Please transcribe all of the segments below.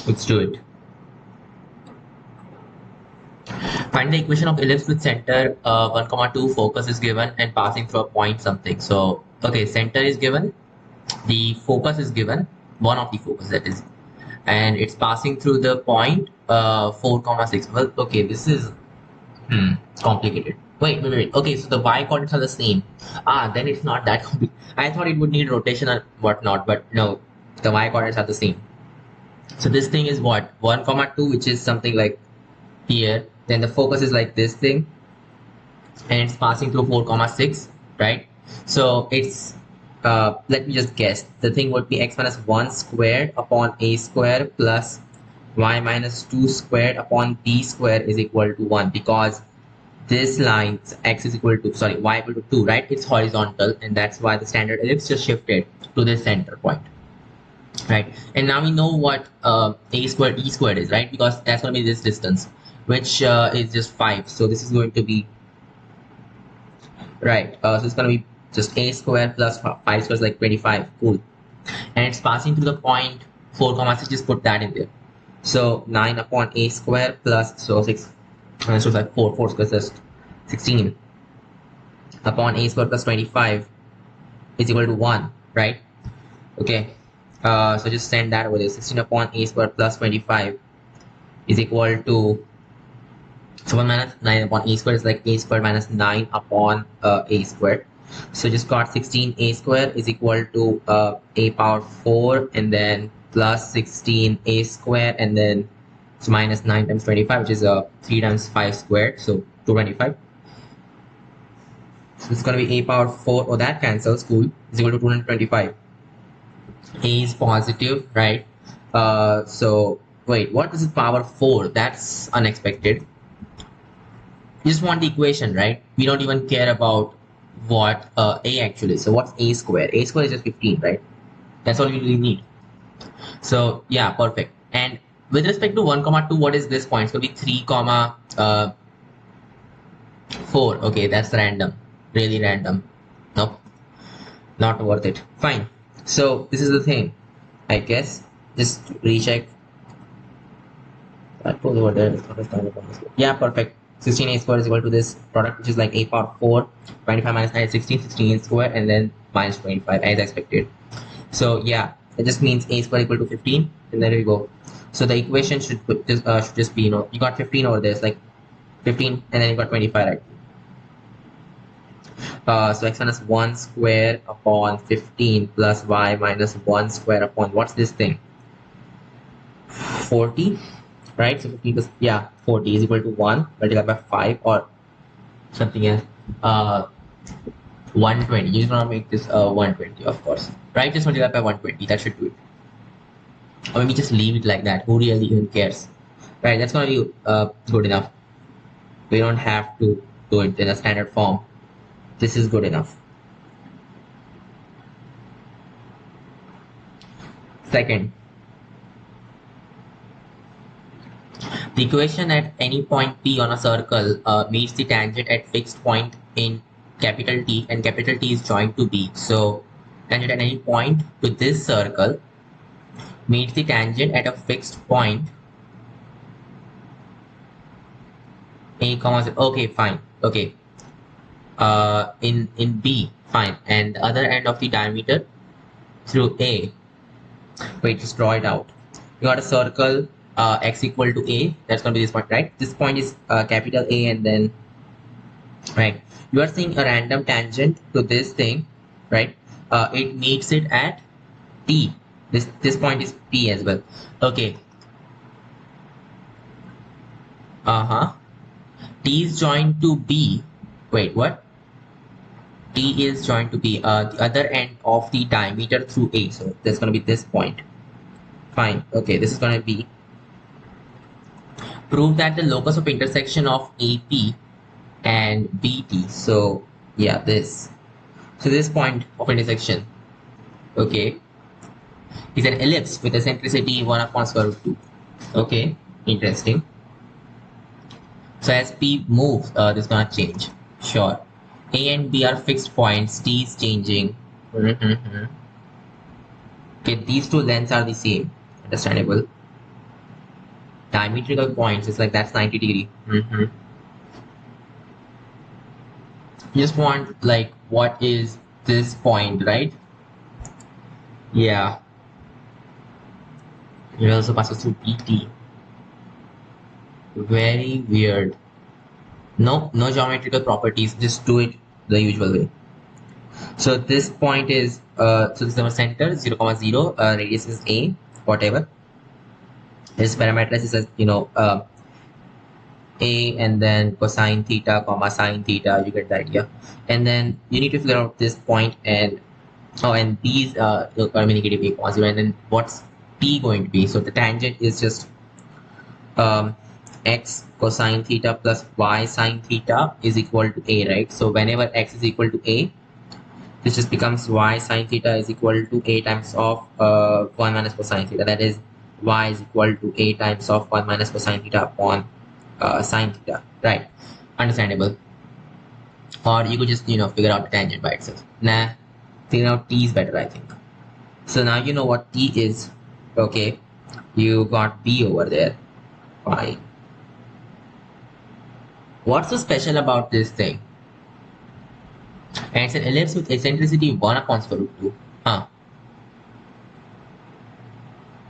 Let's do it. Find the equation of ellipse with center 1 comma 2, focus is given and passing through a point something. So okay, center is given, the focus is given, one of the focus that is, and it's passing through the point 4 comma 6. Well, okay, this is complicated. Wait. Okay, so the y coordinates are the same. Then it's not that complicated. I thought it would need rotation or whatnot, but no, the y coordinates are the same. So this thing is what, 1 comma 2, which is something like here. Then the focus is like this thing, and it's passing through 4 comma 6, right? So it's let me just guess, the thing would be x minus 1 squared upon a square plus y minus 2 squared upon b square is equal to 1, because this line x is equal to, sorry, y equal to 2, right? It's horizontal, and that's why the standard ellipse just shifted to this center point, right? And now we know what a squared e squared is, right? Because that's going to be this distance, which is just 5. So this is going to be, right, so it's going to be just a square plus 5 squares, like 25. Cool. And it's passing through the point 4 comma 6, just put that in there. So 9 upon a square plus, so 6, so it's like 4 squares, just 16 upon a square plus 25 is equal to 1, right? Okay, so just send that over there. 16 upon a square plus 25 is equal to, so 1 minus 9 upon a square is like a square minus 9 upon a square. So just got 16 a square is equal to a power 4, and then plus 16 a square, and then it's minus 9 times 25, which is 3 times 5 squared, so 225. So it's going to be a power 4, oh that cancels, cool, is equal to 225. A is positive, right? So wait, what is it, power 4? That's unexpected. You just want the equation, right? We don't even care about what a actually is. So what's a square? A square is just 15, right? That's all you really need. So yeah, perfect. And with respect to 1 comma 2, what is this point? It's going to be 3 comma 4. Okay, that's random, really random. Nope, not worth it. Fine. So this is the thing, I guess. Just recheck. That goes over there. Yeah, perfect. 16a square is equal to this product, which is like a power 4, 25 minus 9 is 16, 16 square, and then minus 25 as expected. So yeah, it just means a square equal to 15, and there we go. So the equation should just be, you know, you got 15 over there, it's like 15, and then you got 25, right? So x minus 1 square upon 15 plus y minus 1 square upon, what's this thing? 40, right? So 15 plus, yeah, 40 is equal to 1 multiplied by 5 or something else. 120. You just want to make this 120, of course, right? Just multiply by 120. That should do it. Or maybe just leave it like that. Who really even cares, right? That's gonna be good enough. We don't have to do it in a standard form. This is good enough. Second, the equation at any point P on a circle meets the tangent at fixed point in capital T, and capital T is joined to B. So tangent at any point to this circle meets the tangent at a fixed point A comma 0. Okay, fine. Okay. In B, fine. And the other end of the diameter through A. Wait, just draw it out. You got a circle x equal to A. That's going to be this point, right? This point is capital A, and then, right, you are seeing a random tangent to this thing, right? It meets it at T. This point is P as well. Okay. T is joined to B. Wait, what? T is joined to B, the other end of the diameter through A. So that's going to be this point. Fine. Okay, this is going to be, prove that the locus of intersection of AP and BT. So yeah, this. So this point of intersection, okay, is an ellipse with eccentricity 1 upon square root 2. Okay, interesting. So as P moves, this is gonna change. Sure. A and B are fixed points. T is changing. Okay, these two lengths are the same. Understandable. Diametrical points, it's like that's 90 degree. You just want like what is this point, right? Yeah. It also passes through PT. Very weird. No geometrical properties, just do it the usual way. So this point is so this is our center 0, 0, radius is a, whatever. This parameter is a and then cosine theta comma sine theta, you get the idea. And then you need to figure out this point, and and these are negative a comma 0, and then what's t going to be? So the tangent is just x cosine theta plus y sine theta is equal to a, right? So whenever x is equal to a, this just becomes y sine theta is equal to a times of 1 minus cosine theta. That is, y is equal to a times of 1 minus cosine theta upon sine theta, right? Understandable. Or you could just figure out the tangent by itself. Nah, figure out t is better, I think. So now you know what t is. Okay, you got b over there. Fine. What's so special about this thing? And it's an ellipse with eccentricity 1 upon square root 2. Huh.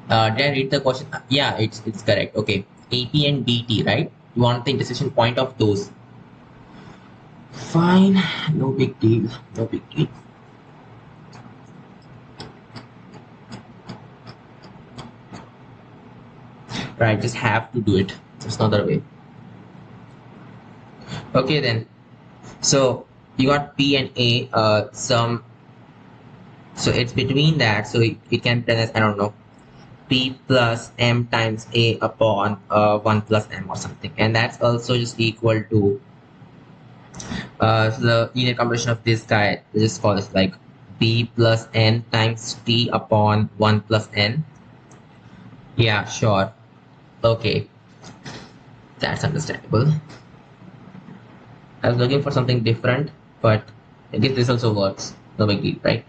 Did I read the question? Yeah, it's correct. Okay. AP and DT, right? You want the intersection point of those. Fine. No big deal. No big deal. Right, just have to do it. There's no other way. Okay then. So you got P and A some, so it's between that, so it can be done as, I don't know, P plus M times A upon 1 plus M or something, and that's also just equal to so the linear combination of this guy, just call this like B plus N times T upon 1 plus N. Yeah, sure. Okay, that's understandable. I was looking for something different, but I guess this also works. No big deal, right?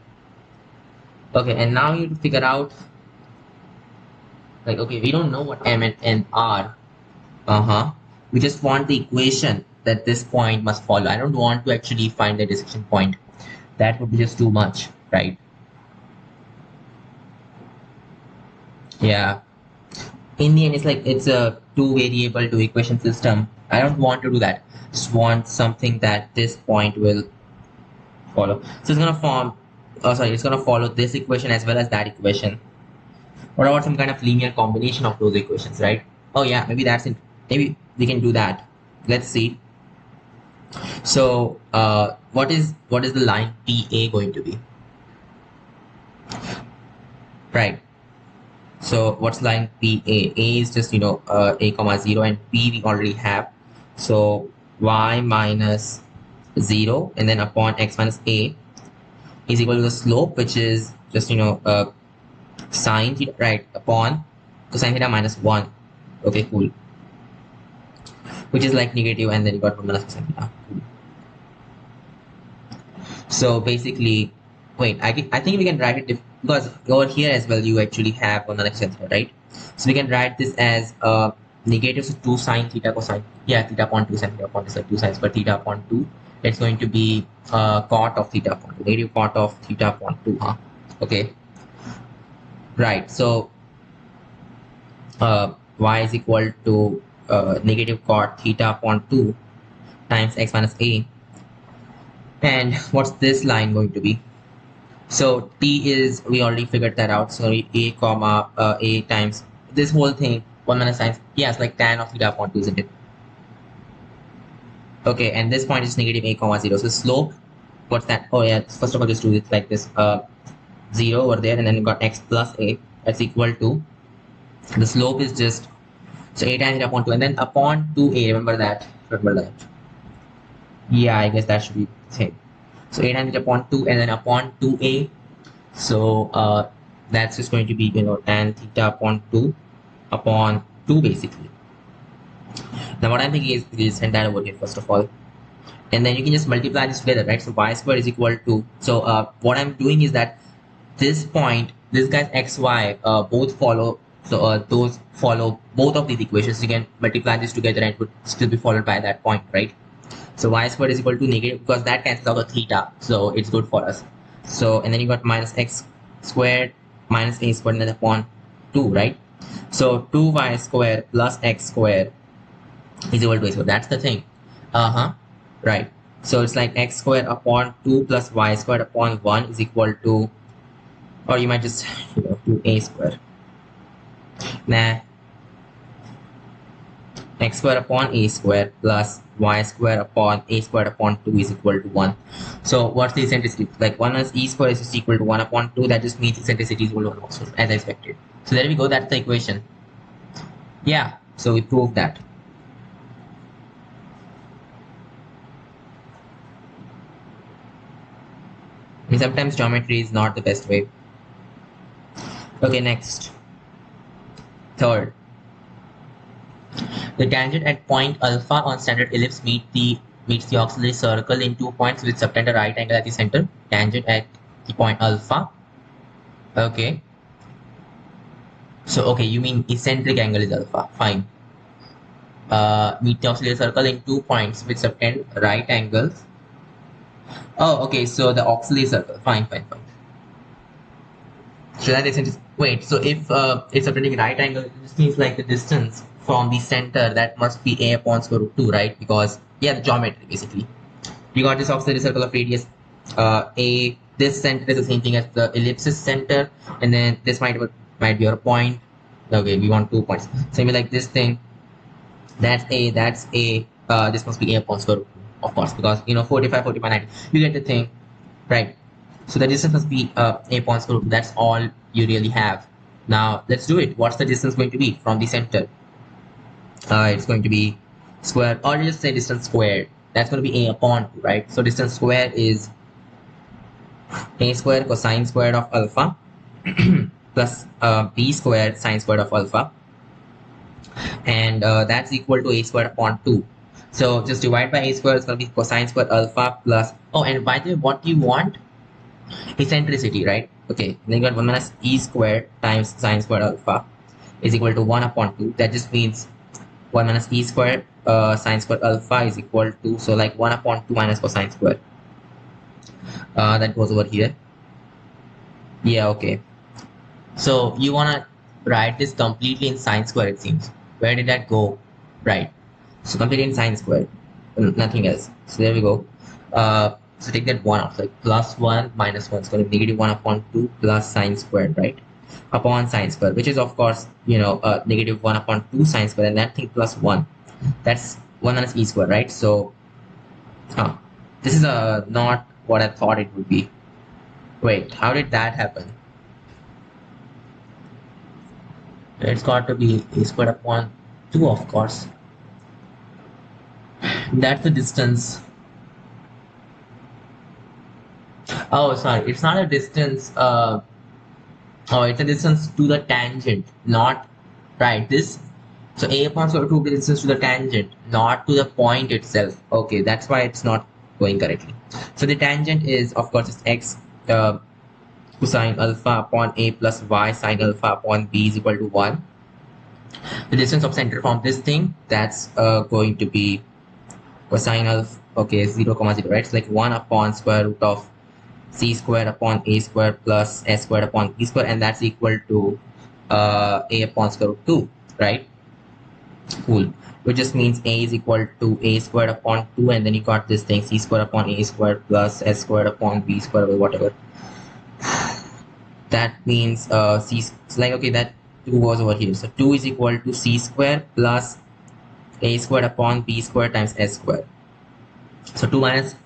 Okay, and now you figure out, like, okay, we don't know what M and N are. We just want the equation that this point must follow. I don't want to actually find the intersection point. That would be just too much, right? Yeah. In the end, it's like it's a two variable two equation system. I don't want to do that. Just want something that this point will follow. So it's gonna form, it's gonna follow this equation as well as that equation. What about some kind of linear combination of those equations, right? Oh yeah, maybe that's it. Maybe we can do that. Let's see. So what is the line PA going to be? Right. So what's line PA? A is just a comma 0, and P we already have. So y minus 0 and then upon x minus a is equal to the slope, which is just sine theta, right, upon cosine theta minus 1. Okay, cool. Which is like negative, and then you got 1 minus cosine theta. Cool. So basically, wait, I think we can write it because over here as well you actually have 1 minus cosine theta, right? So we can write this as negative, so 2 sine theta cosine, yeah, theta upon 2 sine theta upon this, like 2 sines per theta upon 2. It's going to be cot of theta upon 2, negative cot of theta upon 2, huh? Okay, right. So y is equal to negative cot theta upon 2 times x minus a. And what's this line going to be? So t is, we already figured that out. So a comma a times this whole thing 1 minus sine, yeah, it's like tan of theta upon 2, isn't it? Okay, and this point is negative a comma 0. So slope, what's that? Oh yeah, first of all just do it like this, 0 over there, and then you got x plus a, that's equal to, the slope is just, so a tan theta upon 2, and then upon 2a, remember that. Yeah, I guess that should be the same. So a tan theta upon 2 and then upon 2a. So that's just going to be tan theta upon 2 upon 2 basically. Now what I'm thinking is send that over here first of all, and then you can just multiply this together, right? So y squared is equal to, so what I'm doing is that this point, this guy's xy both follow So those follow both of these equations. You can multiply this together and it would still be followed by that point, right? So y squared is equal to negative, because that cancels out the theta, so it's good for us. So and then you got minus x squared minus a squared and then upon 2, right? So 2y squared plus x squared is equal to a squared. That's the thing. Right. So it's like x squared upon 2 plus y squared upon 1 is equal to, or you might just do a squared. Nah. X squared upon a squared plus y squared upon a squared upon 2 is equal to 1. So what's the eccentricity? Like 1 as e squared is just equal to 1 upon 2. That just means eccentricity is equal to 1 also, as I expected. So there we go. That's the equation. Yeah. So we proved that. And sometimes geometry is not the best way. Okay, next. Third. The tangent at point alpha on standard ellipse meets the auxiliary circle in 2 points with subtend a right angle at the center. Tangent at the point alpha. Okay. So okay, you mean eccentric angle is alpha. Fine. Meet the auxiliary circle in 2 points with subtend right angles. Oh, okay. So the auxiliary circle. Fine. So that is wait. So if it's subtending right angle, this means like the distance from the center, that must be a upon square root 2, right? Because yeah, the geometry basically. You got this auxiliary circle of radius a. This center is the same thing as the ellipsis center, and then this might be your point. Okay, we want 2 points. So maybe like this thing. That's a. That's a. This must be a upon square root 2, of course, because 45, 45, 90. You get the thing, right? So the distance must be a upon square root 2. That's all you really have. Now let's do it. What's the distance going to be from the center? It's going to be square, or just say distance squared. That's going to be a upon 2, right? So distance squared is a squared cosine squared of alpha plus b squared sine squared of alpha, and that's equal to a squared upon 2. So just divide by a squared, it's going to be cosine squared alpha plus, oh, and by the way, what do you want? Eccentricity, right? Okay, then you got 1 minus e squared times sine squared alpha is equal to 1 upon 2. That just means 1 minus e squared sine squared alpha is equal to, so like 1 upon 2 minus cosine squared. That goes over here. Yeah, okay. So you want to write this completely in sine square, it seems. Where did that go? Right. So completely in sine square, nothing else. So there we go. So take that 1 out, like plus 1 minus 1 is going to be negative 1 upon 2 plus sine squared, right? Upon sine squared, which is of course, negative 1 upon 2 sine squared, and that thing plus 1. That's 1 minus e squared, right? So, this is not what I thought it would be. Wait, how did that happen? It's got to be a squared upon 2, of course. That's the distance. Oh, sorry, it's not a distance. Oh, it's a distance to the tangent, not right. This, so a upon square root 2 is distance to the tangent, not to the point itself. Okay, that's why it's not going correctly. So the tangent is, of course, it's x cosine alpha upon a plus y sine alpha upon b is equal to 1. The distance of center from this thing, that's going to be cosine alpha, okay, 0, 0, right? It's like 1 upon square root of c squared upon a squared plus s squared upon b squared, and that's equal to a upon square root 2, right? Cool. Which just means a is equal to a squared upon 2, and then you got this thing c squared upon a squared plus s squared upon b squared, or whatever. That means c, it's like, okay, that 2 was over here. So 2 is equal to c squared plus a squared upon b squared times s squared. So 2 minus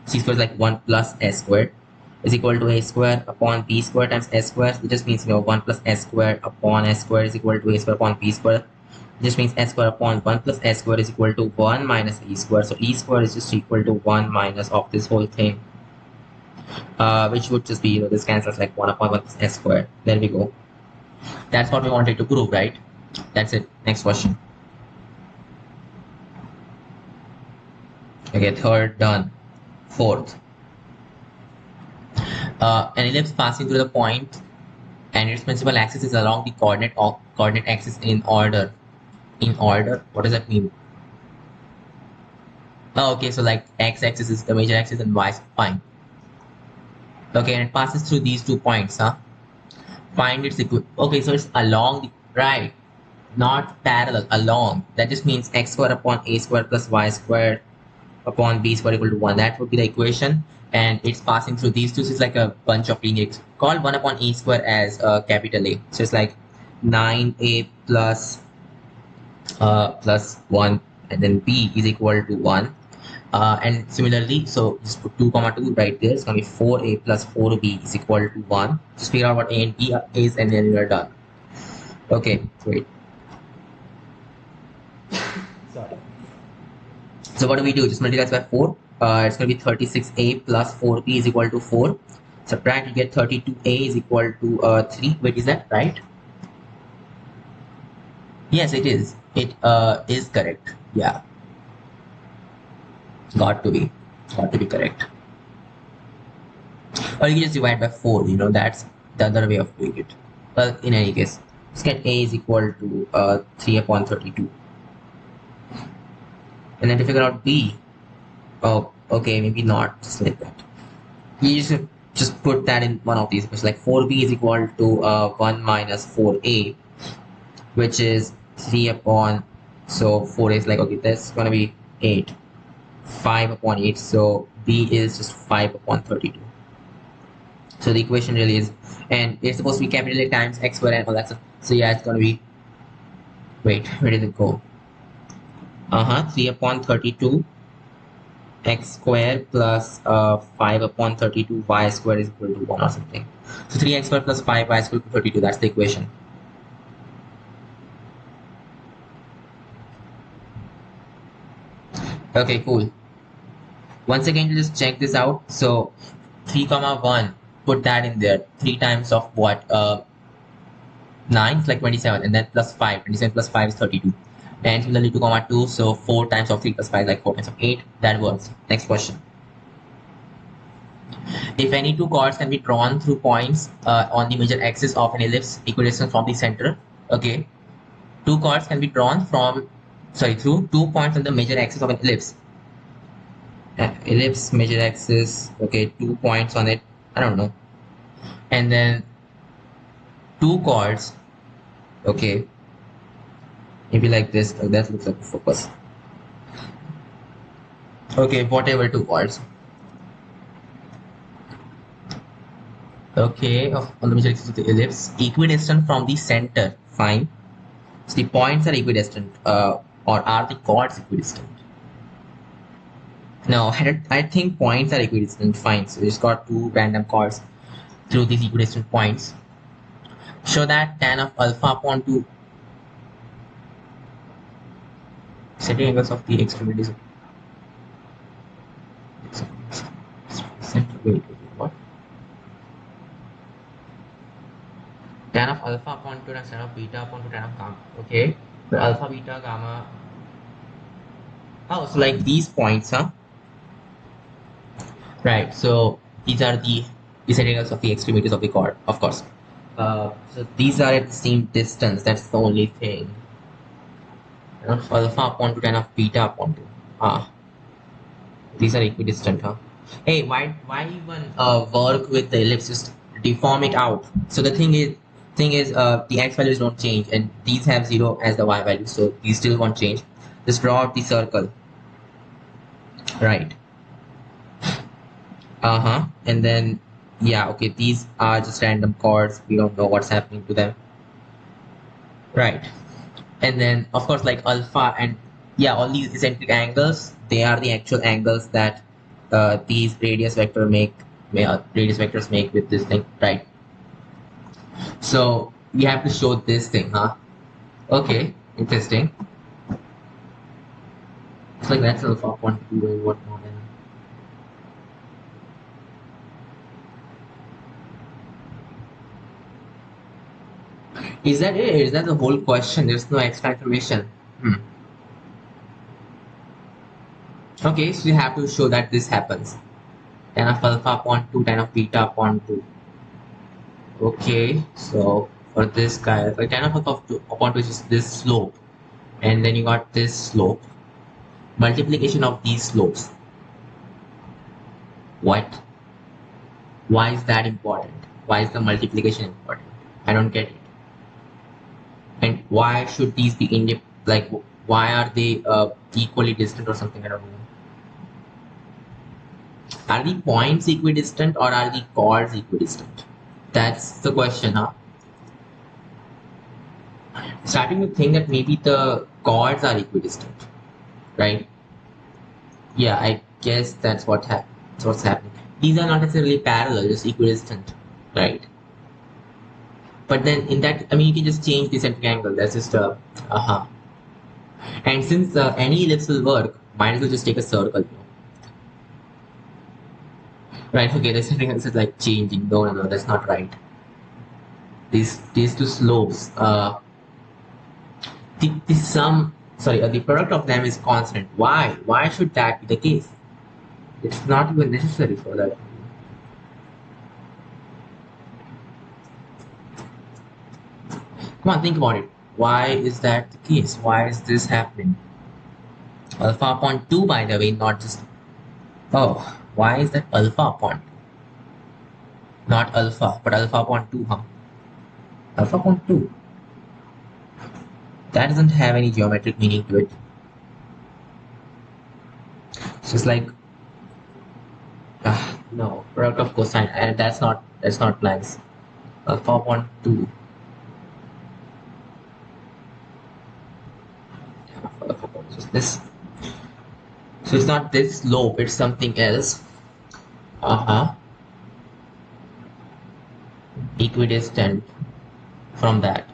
c squared is like 1 plus s squared is equal to a squared upon b squared times s squared. So it just means 1 plus s squared upon s squared is equal to a squared upon b squared. It just means s squared upon 1 plus s squared is equal to 1 minus e squared. So e squared is just equal to 1 minus of this whole thing, which would just be, this cancels like 1 upon 1 plus s squared. There we go. That's what we wanted to prove, right? That's it. Next question. Okay, third done. Fourth. An ellipse passing through the point and its principal axis is along the coordinate axis in order. In order, what does that mean? Oh, okay, so like x-axis is the major axis and y, fine. Okay, and it passes through these 2 points, huh? Find its okay, so it's along the right, not parallel, along. That just means x squared upon a squared plus y squared upon b squared equal to 1. That would be the equation, and it's passing through these two. So it's like a bunch of linear. Call 1 upon a square as capital A. So it's like 9a plus 1, and then b is equal to 1. And similarly, so just put 2 comma 2 right there. It's going to be 4a plus 4b is equal to 1. Just figure out what a and b is, and then you're done. Okay, great. Sorry. So what do we do? Just multiply by 4. It's going to be 36a plus 4b is equal to 4. Subtract, you get 32a is equal to 3. Wait, is that right? Yes, it is. It is correct. Yeah. Got to be correct. Or you can just divide by 4. You know, that's the other way of doing it. But in any case, let's get a is equal to 3 upon 32. And then to figure out b, oh, okay, maybe not just like that. You should just put that in one of these. It's like 4b is equal to 1 minus 4a, which is 3 upon, so 4 is like, okay, that's going to be 8. 5 upon 8, so b is just 5 upon 32. So the equation really is, and it's supposed to be capital A times x squared and all that stuff. So yeah, it's going to be, wait, where did it go? 3 upon 32 x squared plus 5 upon 32 y squared is equal to 1 or something. So 3x squared plus 5y squared equal to 32. That's the equation. Okay, cool. Once again, just check this out. So 3 comma 1, put that in there. 3 times of what? 9 is like 27, and then plus 5. 27 plus 5 is 32. And similarly 2 comma 2, so 4 times of 3 plus 5 is like 4 times of 8. That works. Next question. If any two chords can be drawn through points on the major axis of an ellipse equidistant from the center, okay, two chords can be drawn through 2 points on the major axis of an ellipse. Ellipse major axis, okay, 2 points on it, I don't know, and then 2 chords, okay, maybe like this. That looks like a focus. Okay, whatever, 2 chords. Okay, on the major axis of the ellipse, equidistant from the center. Fine. So the points are equidistant, or are the chords equidistant? No, I think points are equidistant. Fine. So we just got 2 random chords through these equidistant points. Show that tan of alpha upon 2 setting angles of the extremities. Wait, what? Tan of alpha upon 2 and tan of beta upon 2 tan of gamma. Okay, but alpha, beta, gamma. Oh, so like these points, huh? Right. So these are the setting angles of the extremities of the chord, of course. So these are at the same distance. That's the only thing. Tan of alpha upon 2 tan of beta upon 2. These are equidistant, huh? Hey, why even work with the ellipse? Just deform it out. So the thing is the x values don't change, and these have 0 as the y value, so these still won't change. Just draw out the circle, right? And then yeah, okay, these are just random chords. We don't know what's happening to them, right? And then of course, like alpha and yeah, all these eccentric angles, they are the actual angles that these radius vectors make with this thing, right? So we have to show this thing, huh? Okay, interesting. It's like that's alpha 1, 2 and whatnot. Is that it? Is that the whole question? There's no extra information. Okay, so you have to show that this happens. Tan of alpha upon 2, tan of beta upon 2. Okay, so for this guy, for tan of upon which is this slope, and then you got this slope, multiplication of these slopes. What? Why is that important? Why is the multiplication important? I don't get it. And why should these be like? Why are they equally distant or something? I don't know. Are the points equidistant or are the chords equidistant? That's the question, huh? Starting to think that maybe the chords are equidistant, right? Yeah, I guess that's what's happening. These are not necessarily parallel, just equidistant, right? But then in that, I mean, you can just change the centric angle. That's just uh-huh. And since any ellipse will work, might as well just take a circle, right? Okay, the centric angle is like changing. No, no, no, that's not right. These two slopes, the sum, sorry, the product of them is constant. Why? Why should that be the case? It's not even necessary for that. Come on, think about it. Why is that the case? Why is this happening? Alpha upon 2, by the way, not just. Oh, why is that alpha upon 2? Not alpha, but alpha upon 2, huh? Alpha upon 2. That doesn't have any geometric meaning to it. It's just like. No, product of cosine, and that's not nice. Alpha upon 2. Just this. So it's not this slope, it's something else. Uh-huh. Equidistant from that.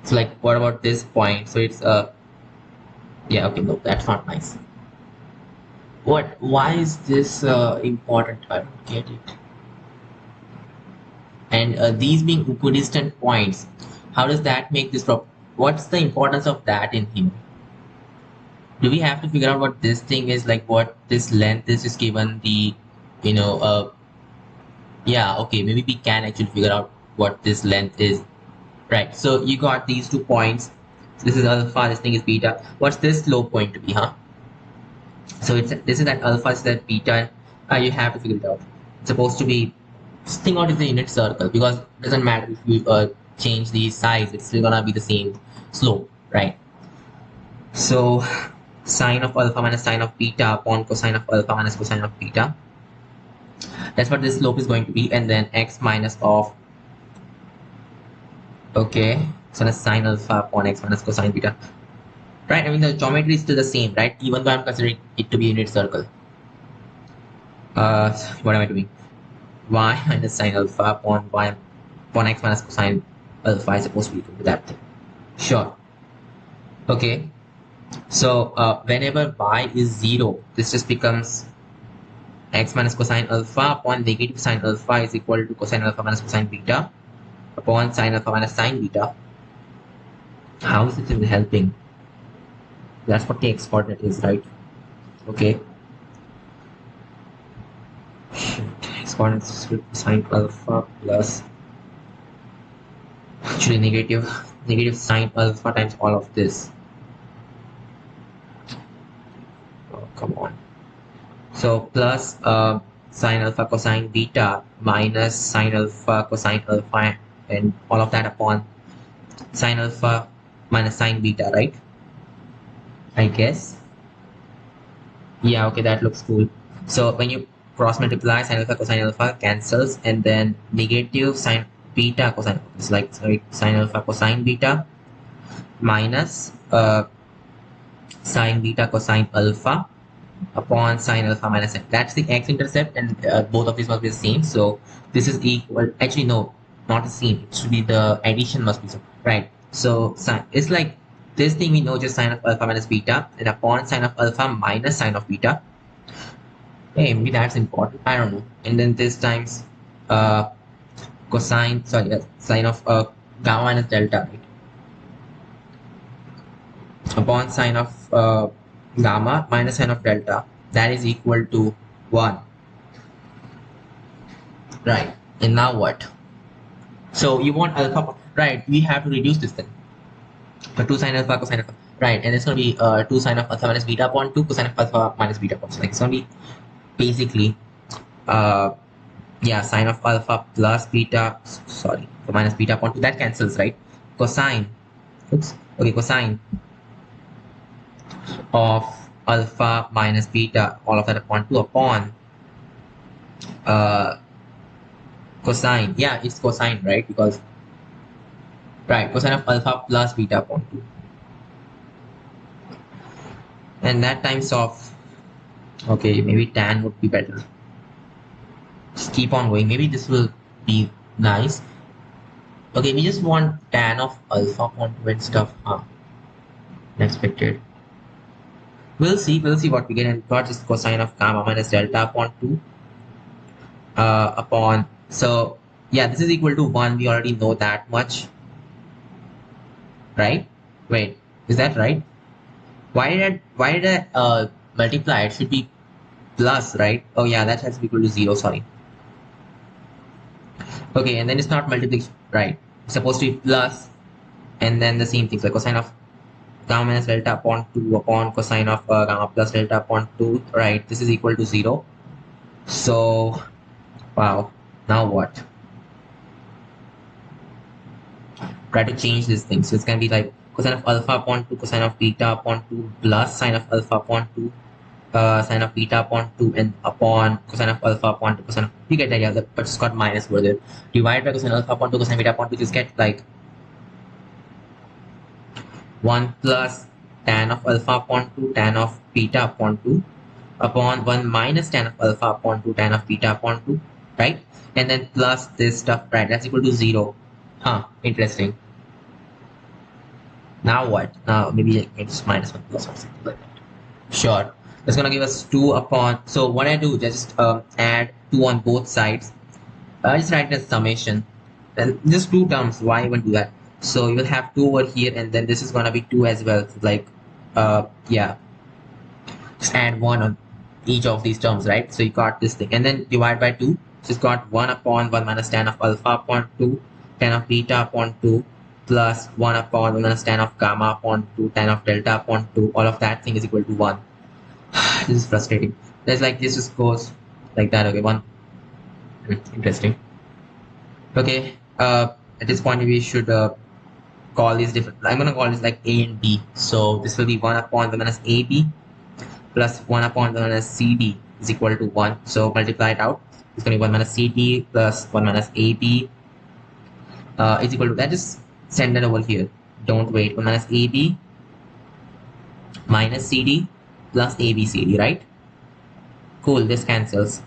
So like, what about this point? So it's yeah, okay, no, that's not nice. What? Why is this important? I don't get it. And these being equidistant points, how does that make this what's the importance of that in here? Do we have to figure out what this thing is, like what this length is just given the, you know, yeah, okay, maybe we can actually figure out what this length is. Right, so you got these 2 points. So this is alpha, this thing is beta. What's this slope going to be, huh? So this is that alpha, this is that beta. You have to figure it out. It's supposed to be, just think out is the unit circle, because it doesn't matter if you change the size, it's still gonna be the same slope, right? So sine of alpha minus sine of beta upon cosine of alpha minus cosine of beta. That's what this slope is going to be, and then x minus of, okay, so that's sine alpha upon x minus cosine beta. Right, I mean the geometry is still the same, right? Even though I'm considering it to be a unit circle. What am I doing? Y minus sine alpha upon y upon x minus cosine alpha is supposed to be equal to that thing. Sure. Okay. So whenever y is 0, this just becomes x minus cosine alpha upon negative sine alpha is equal to cosine alpha minus cosine beta upon sine alpha minus sine beta. How is it even helping? That's what the x coordinate is, right? Okay. X coordinate is sine alpha plus actually negative sine alpha times all of this. Oh, come on. So plus sine alpha cosine beta minus sine alpha cosine alpha and all of that upon sine alpha minus sine beta, right? I guess. Yeah, okay, that looks cool. So when you cross multiply, sine alpha cosine alpha cancels, and then negative sine beta cosine, it's like, sorry, sine alpha cosine beta minus sine beta cosine alpha upon sine alpha minus n. That's the x-intercept, and both of these must be the same. So this is equal. Actually, no, not the same. It should be the addition must be so, right. So sine, it's like this thing we know, just sine of alpha minus beta, and upon sine of alpha minus sine of beta. Hey, maybe that's important. I don't know. And then this times cosine, sorry, sine of gamma minus delta, right? Upon sine of gamma minus sine of delta, that is equal to 1. Right. And now what? So you want alpha, right? We have to reduce this thing. 2 sine alpha cosine alpha, right? And it's going to be 2 sine of alpha minus beta upon 2 cosine of alpha minus beta upon. So like it's going to be basically uh yeah, sine of alpha plus beta, sorry, minus beta upon 2, that cancels, right? Cosine, oops, okay, cosine of alpha minus beta, all of that upon 2 upon uh cosine, yeah, it's cosine, right? Because right, cosine of alpha plus beta upon 2, and that times of, okay, maybe tan would be better. Just keep on going, maybe this will be nice. Okay, we just want tan of alpha upon 2 and stuff, unexpected. We'll see what we get, and got is cosine of gamma minus delta upon 2 upon, so yeah, this is equal to 1. We already know that much, right? Wait, is that right? Why did I multiply? It should be plus, right? Oh yeah, that has to be equal to 0, sorry. Okay, and then it's not multiplication, right? It's supposed to be plus, and then the same thing, so cosine of gamma minus delta upon 2 upon cosine of gamma plus delta upon 2, right? This is equal to 0. So wow, now what? Try to change this thing. So it's gonna be like cosine of alpha upon 2 cosine of beta upon 2 plus sine of alpha upon 2 sine of beta upon 2 and upon cosine of alpha upon 2 cosine of, you get the idea, but it's got minus over there. Divide by cosine alpha upon 2 cosine beta upon 2, just get like 1 plus tan of alpha upon 2 tan of beta upon 2 upon 1 minus tan of alpha upon 2 tan of beta upon 2, right? And then plus this stuff, right? That's equal to 0. Interesting. Now what? Now maybe it's minus 1 plus or something like that. Sure. It's gonna give us 2 upon, so what I do, just add 2 on both sides. Just write as summation. And just 2 terms, why even do that? So you will have 2 over here, and then this is gonna be 2 as well. So like yeah. Just add 1 on each of these terms, right? So you got this thing. And then divide by 2. So it's got 1 upon 1 minus tan of alpha upon 2, tan of beta upon 2, plus 1 upon 1 minus tan of gamma upon 2, tan of delta upon 2. All of that thing is equal to 1. This is frustrating. There's like, this just goes like that. Okay, 1. Interesting. Okay, at this point we should call these different. I'm gonna call this like A and B. So this will be 1 upon 1 minus AB plus 1 upon 1 minus CD is equal to 1. So multiply it out. It's going to be 1 minus CD plus 1 minus AB is equal to that. Just send it over here. Don't wait. 1 minus AB minus CD plus ABCD, right? Cool. This cancels.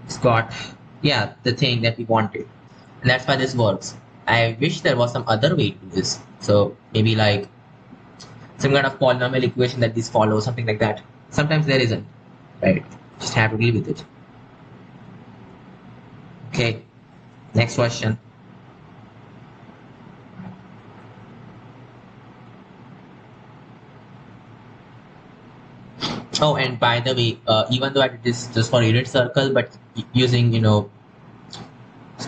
It's got, yeah, the thing that we wanted. And that's why this works. I wish there was some other way to do this. So maybe like some kind of polynomial equation that this follows, something like that. Sometimes there isn't, right? Just have to deal with it. Okay, next question. Oh, and by the way, even though I did this just for unit circle, but using, so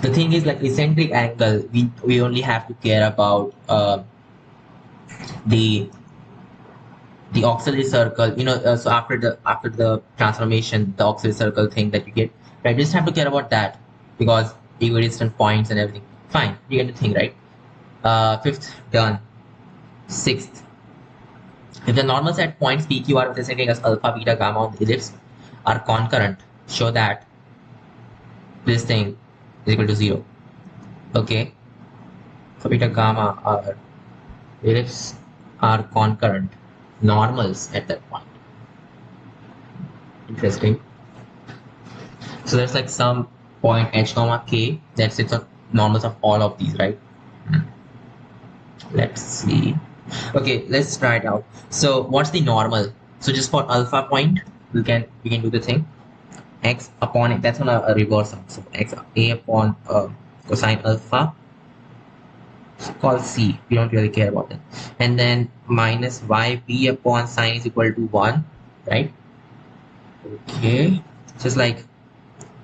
the thing is like eccentric angle, we only have to care about the auxiliary circle, so after the transformation, the auxiliary circle thing that you get, right? You just have to care about that because equidistant points and everything. Fine, you get the thing, right? Fifth, done. Sixth, if the normal set points PQ with the setting as alpha, beta, gamma on the ellipse are concurrent, show that this thing is equal to 0. Okay, so beta, gamma are ellipse are concurrent normals at that point. Interesting. So there's like some point h comma k that sits on normals of all of these, right? Let's see. Okay, let's try it out. So what's the normal? So just for alpha point, we can do the thing x upon it. That's on a reverse. So x a upon cosine alpha. It's called c. We don't really care about it. And then minus y b upon sine is equal to 1, right? Okay, just like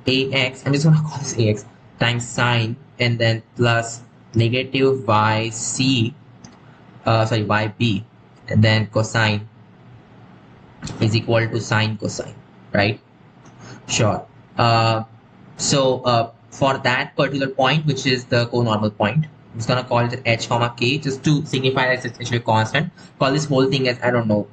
ax. I'm just gonna call this ax times sine and then plus negative yc, yb, and then cosine is equal to sine cosine, right? Sure. For that particular point, which is the co-normal point, I'm just gonna call it h comma k just to signify that it's actually constant. Call this whole thing as, I don't know,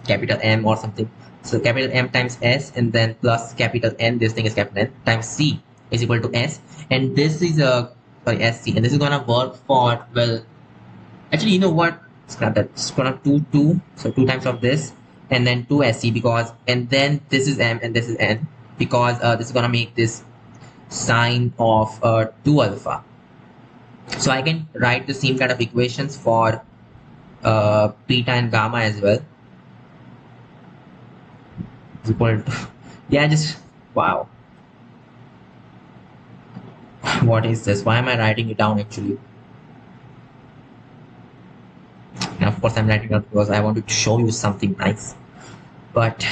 capital M or something. So capital M times S, and then plus capital N, this thing is capital N, times C is equal to S. And this is a, SC, and this is gonna work for, well, actually, you know what? Scrap that. It's gonna 2, so 2 times of this, and then 2 SC, because, and then this is M and this is N, because this is gonna make this sine of 2 alpha. So I can write the same kind of equations for beta and gamma as well. Is equal to, yeah, just, wow. What is this? Why am I writing it down actually? And of course I'm writing it down because I want to show you something nice. But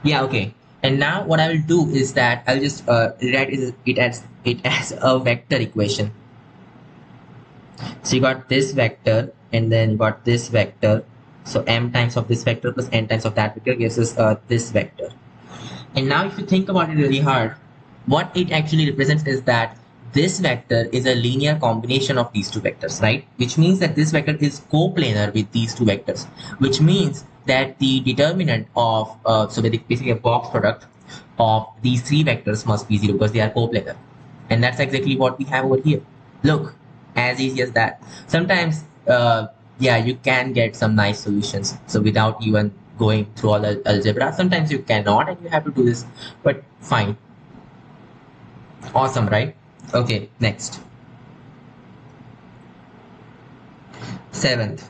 yeah, okay. And now what I will do is that I'll just rewrite it as a vector equation. So you got this vector, and then you got this vector. So m times of this vector plus n times of that vector gives us this vector. And now if you think about it really hard, what it actually represents is that this vector is a linear combination of these two vectors, right? Which means that this vector is coplanar with these two vectors, which means that the determinant of, so basically a box product of these three vectors must be 0 because they are coplanar. And that's exactly what we have over here. Look, as easy as that. Sometimes, yeah, you can get some nice solutions. So without even going through all the algebra, sometimes you cannot and you have to do this, but fine. Awesome, right? Okay, next. 7th.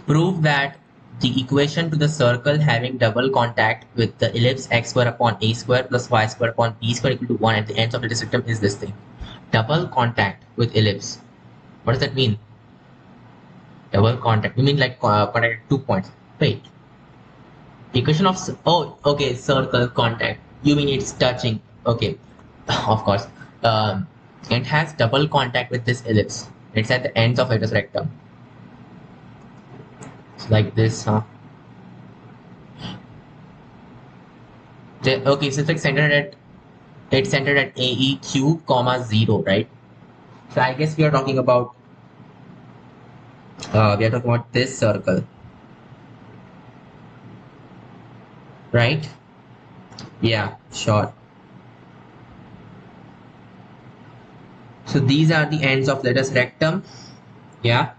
Prove that the equation to the circle having double contact with the ellipse x square upon a square plus y square upon b square equal to 1 at the ends of the system is this thing. Double contact with ellipse. What does that mean? Double contact. You mean like contact at 2 points? Wait. Equation of, oh, okay, circle contact. You mean it's touching. Okay, of course. It has double contact with this ellipse. It's at the ends of its rectum. It's like this, huh? Okay, so it's like centered at AE cube comma 0, right? So I guess we are talking about this circle, right? Yeah, sure. So these are the ends of, let us, rectum. Yeah.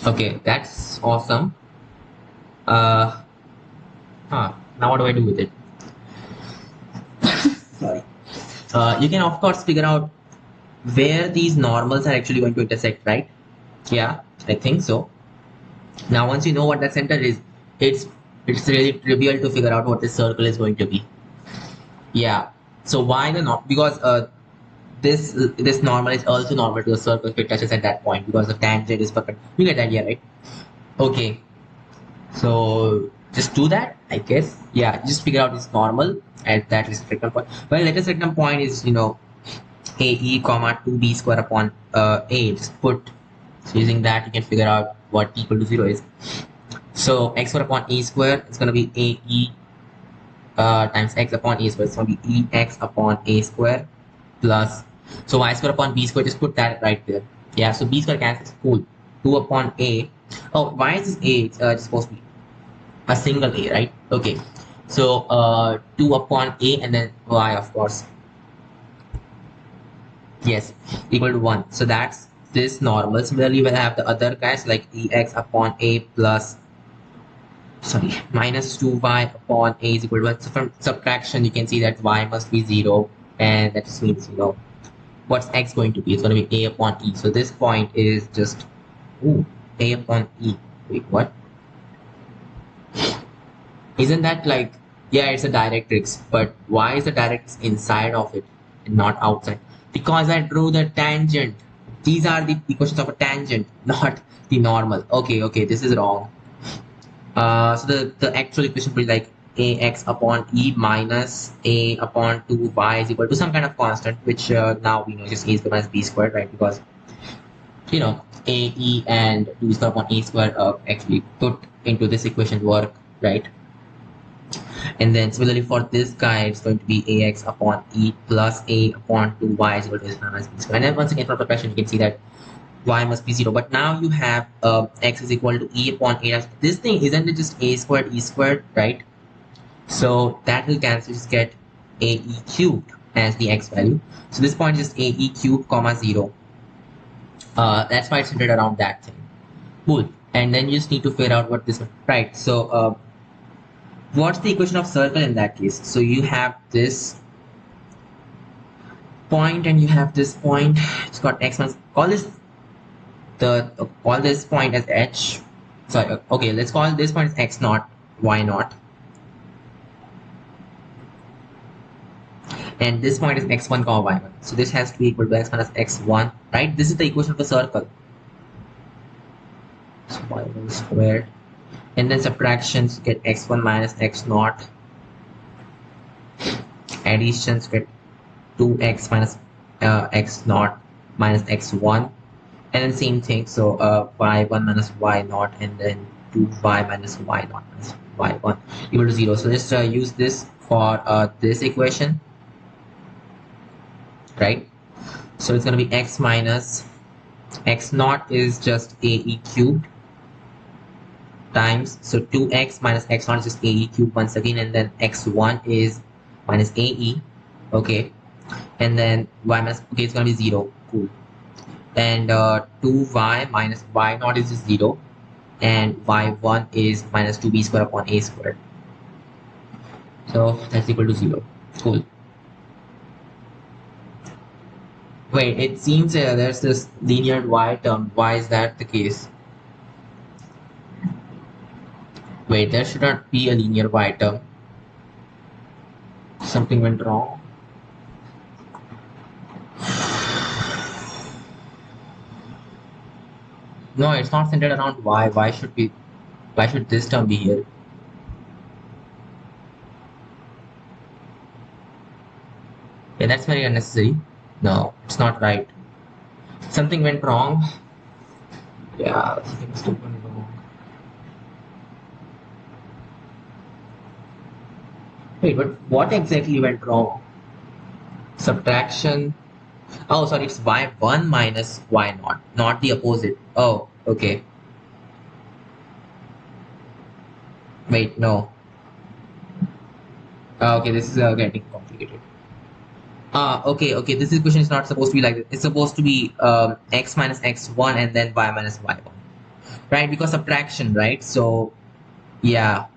Okay, that's awesome. Now what do I do with it? Sorry. You can of course figure out where these normals are actually going to intersect, right? Yeah, I think so. Now once you know what that center is, it's really trivial to figure out what this circle is going to be. Yeah. So why the not? Because this normal is also normal to the circle if it touches at that point, because the tangent is perfect. You get the idea, right? Okay. So just do that, I guess. Yeah, just figure out this normal at that rectum point. Well, latest rectum point is, you know, AE comma 2b square upon a. Just put, so using that you can figure out what equal to 0 is. So x square upon a square is going to be AE times x upon a square. It's going to be EX upon a square plus, so y square upon b square, just put that right there. Yeah, so b square cancels, cool. 2 upon a. Oh, why is this a? It's supposed to be a single a, right? Okay, so 2 upon a and then y, of course. Yes, equal to 1. So that's this normal. Similarly, we'll have the other guys like EX upon a plus, sorry, minus 2y upon a is equal to 1. So from subtraction, you can see that y must be 0. And that just means, you know, what's x going to be? It's going to be a upon e. So this point is just, ooh, a upon e. Wait, what? Isn't that like, yeah, it's a directrix, but why is the directrix inside of it and not outside? Because I drew the tangent. These are the equations of a tangent, not the normal. Okay, this is wrong. So the actual equation will be like ax upon e minus a upon 2y is equal to some kind of constant, which now we know just a squared minus b squared, right? Because you know a, e, and 2 squared upon a squared actually put into this equation work, right? And then similarly for this guy, it's going to be ax upon e plus a upon 2y is equal to a squared minus b squared. And then once again for progression, you can see that y must be 0. But now you have x is equal to e upon a. This thing isn't it just a squared e squared, right? So that will cancel, just get ae cubed as the x value. So this point is just ae cubed comma 0. That's why it's centered around that thing. Cool. And then you just need to figure out what this one, right? So what's the equation of circle in that case? So you have this point and you have this point. It's got x minus, call this point as h. Sorry, okay, let's call this point as x naught, y naught. And this point is x1 comma y1. So this has to be equal to x minus x1, right? This is the equation of the circle. So y1 squared. And then subtractions get x1 minus x naught. Additions get 2x minus x naught minus x1. And then same thing. So y1 minus y naught, and then 2y minus y naught minus y1 equal to 0. So just use this for this equation. Right, so it's going to be x minus x naught is just ae cubed times, so 2x minus x naught is just ae cubed once again, and then x1 is minus ae, okay, and then y minus, okay, it's going to be 0, cool, and 2y minus y naught is just 0, and y1 is minus 2b squared upon a squared, so that's equal to 0, cool. Wait, it seems there's this linear y term. Why is that the case? Wait, there should not be a linear y term. Something went wrong. No, it's not centered around y. Why should this term be here? Yeah, that's very unnecessary. No, it's not right. Something went wrong. Yeah, something must have gone wrong. Wait, but what exactly went wrong? Subtraction. Oh, sorry, it's y1 minus y naught, not the opposite. Oh, okay. Wait, no. Okay, this is getting complicated. Okay, this equation is not supposed to be like this. It's supposed to be x minus x1 and then y minus y1, right? Because subtraction, right? So, yeah.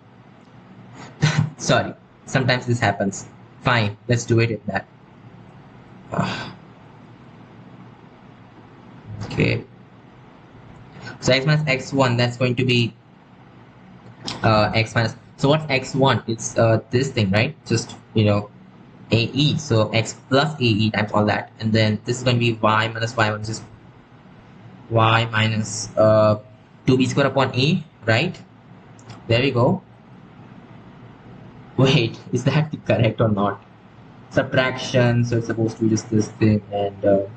Sorry, sometimes this happens. Fine, let's do it in that. Okay. So x minus x1, that's going to be x minus. So what's x1? It's this thing, right? Just, AE, so x plus AE times all that, and then this is going to be y minus y1, which is y minus 2b squared upon a, right? There we go. Wait, is that correct or not? Subtraction, so it's supposed to be just this thing, and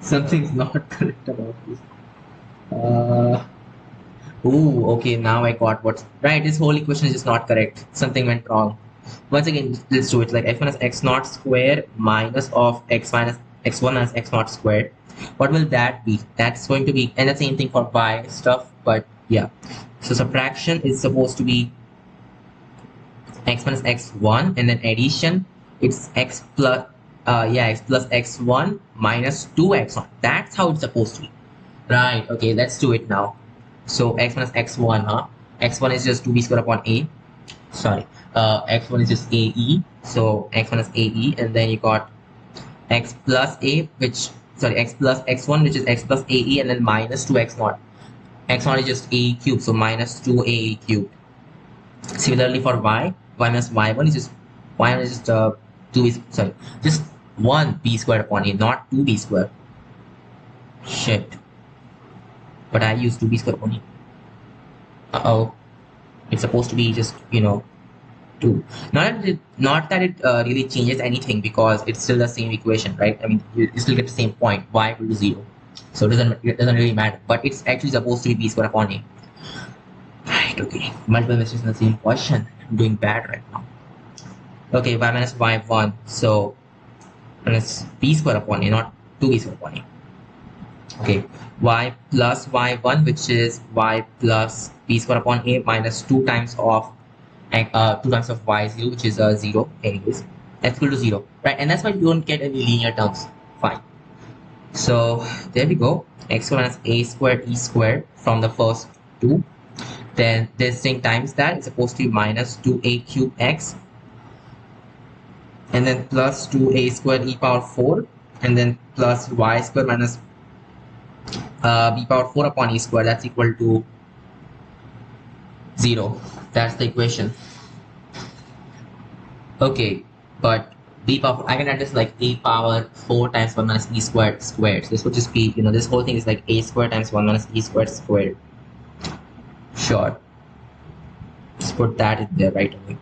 something's not correct about this. Ooh, okay, now I got what's right. This whole equation is just not correct. Something went wrong. Once again, let's do it like x minus x naught squared minus of x minus x1 minus x naught squared. What will that be? That's going to be, and the same thing for y stuff, but yeah. So subtraction is supposed to be x minus x1, and then addition, it's x plus x plus x1 minus 2x1. That's how it's supposed to be. Right, okay, let's do it now. So x minus x1, x1 is just 2b squared upon a. Sorry, x1 is just ae, so x1 is ae, and then you got x plus a, x plus x1, which is x plus ae, and then minus 2x0. x0 is just a cubed, so minus 2a cubed. Similarly for y minus y1 is just just 1b squared upon a, not 2b squared. Shit, but I used 2b squared upon a. Uh-oh. It's supposed to be just 2. Not that it really changes anything, because it's still the same equation, right? I mean, you still get the same point, y equal to 0. So it doesn't really matter. But it's actually supposed to be b square upon a. Right, okay. Multiple mistakes in the same question. I'm doing bad right now. Okay, y minus y1. So minus b square upon a, not 2b square upon a. Okay, y plus y1, which is y plus b square upon a minus 2 times of 2 times of y0, which is 0 anyways. That's equal to 0, right? And that's why you don't get any linear terms. Fine. So there we go. X squared minus a squared e squared from the first two. Then this thing times that is supposed to be minus 2a cubed x, and then plus 2a squared e power 4, and then plus y squared minus b power 4 upon e squared. That's equal to 0. That's the equation. Okay, but b power, I can write this like a power 4 times 1 minus e squared squared. So this would just be, this whole thing is like a squared times 1 minus e squared squared. Sure. Just put that in there right away.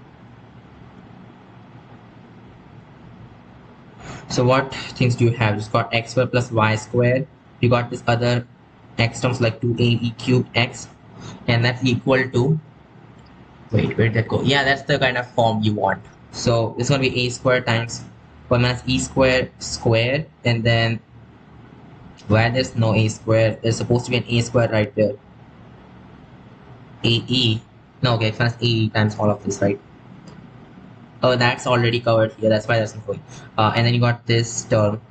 So what things do you have? Just got x squared plus y squared. You got this other x terms like 2ae cubed x, and that's equal to, wait, where did that go? Yeah, that's the kind of form you want. So it's going to be a squared times 1 minus e squared squared, and then where there's no a squared, there's supposed to be an a squared right there. ae, no, okay, minus a times all of this, right? Oh, that's already covered here, that's why that's not going. And then you got this term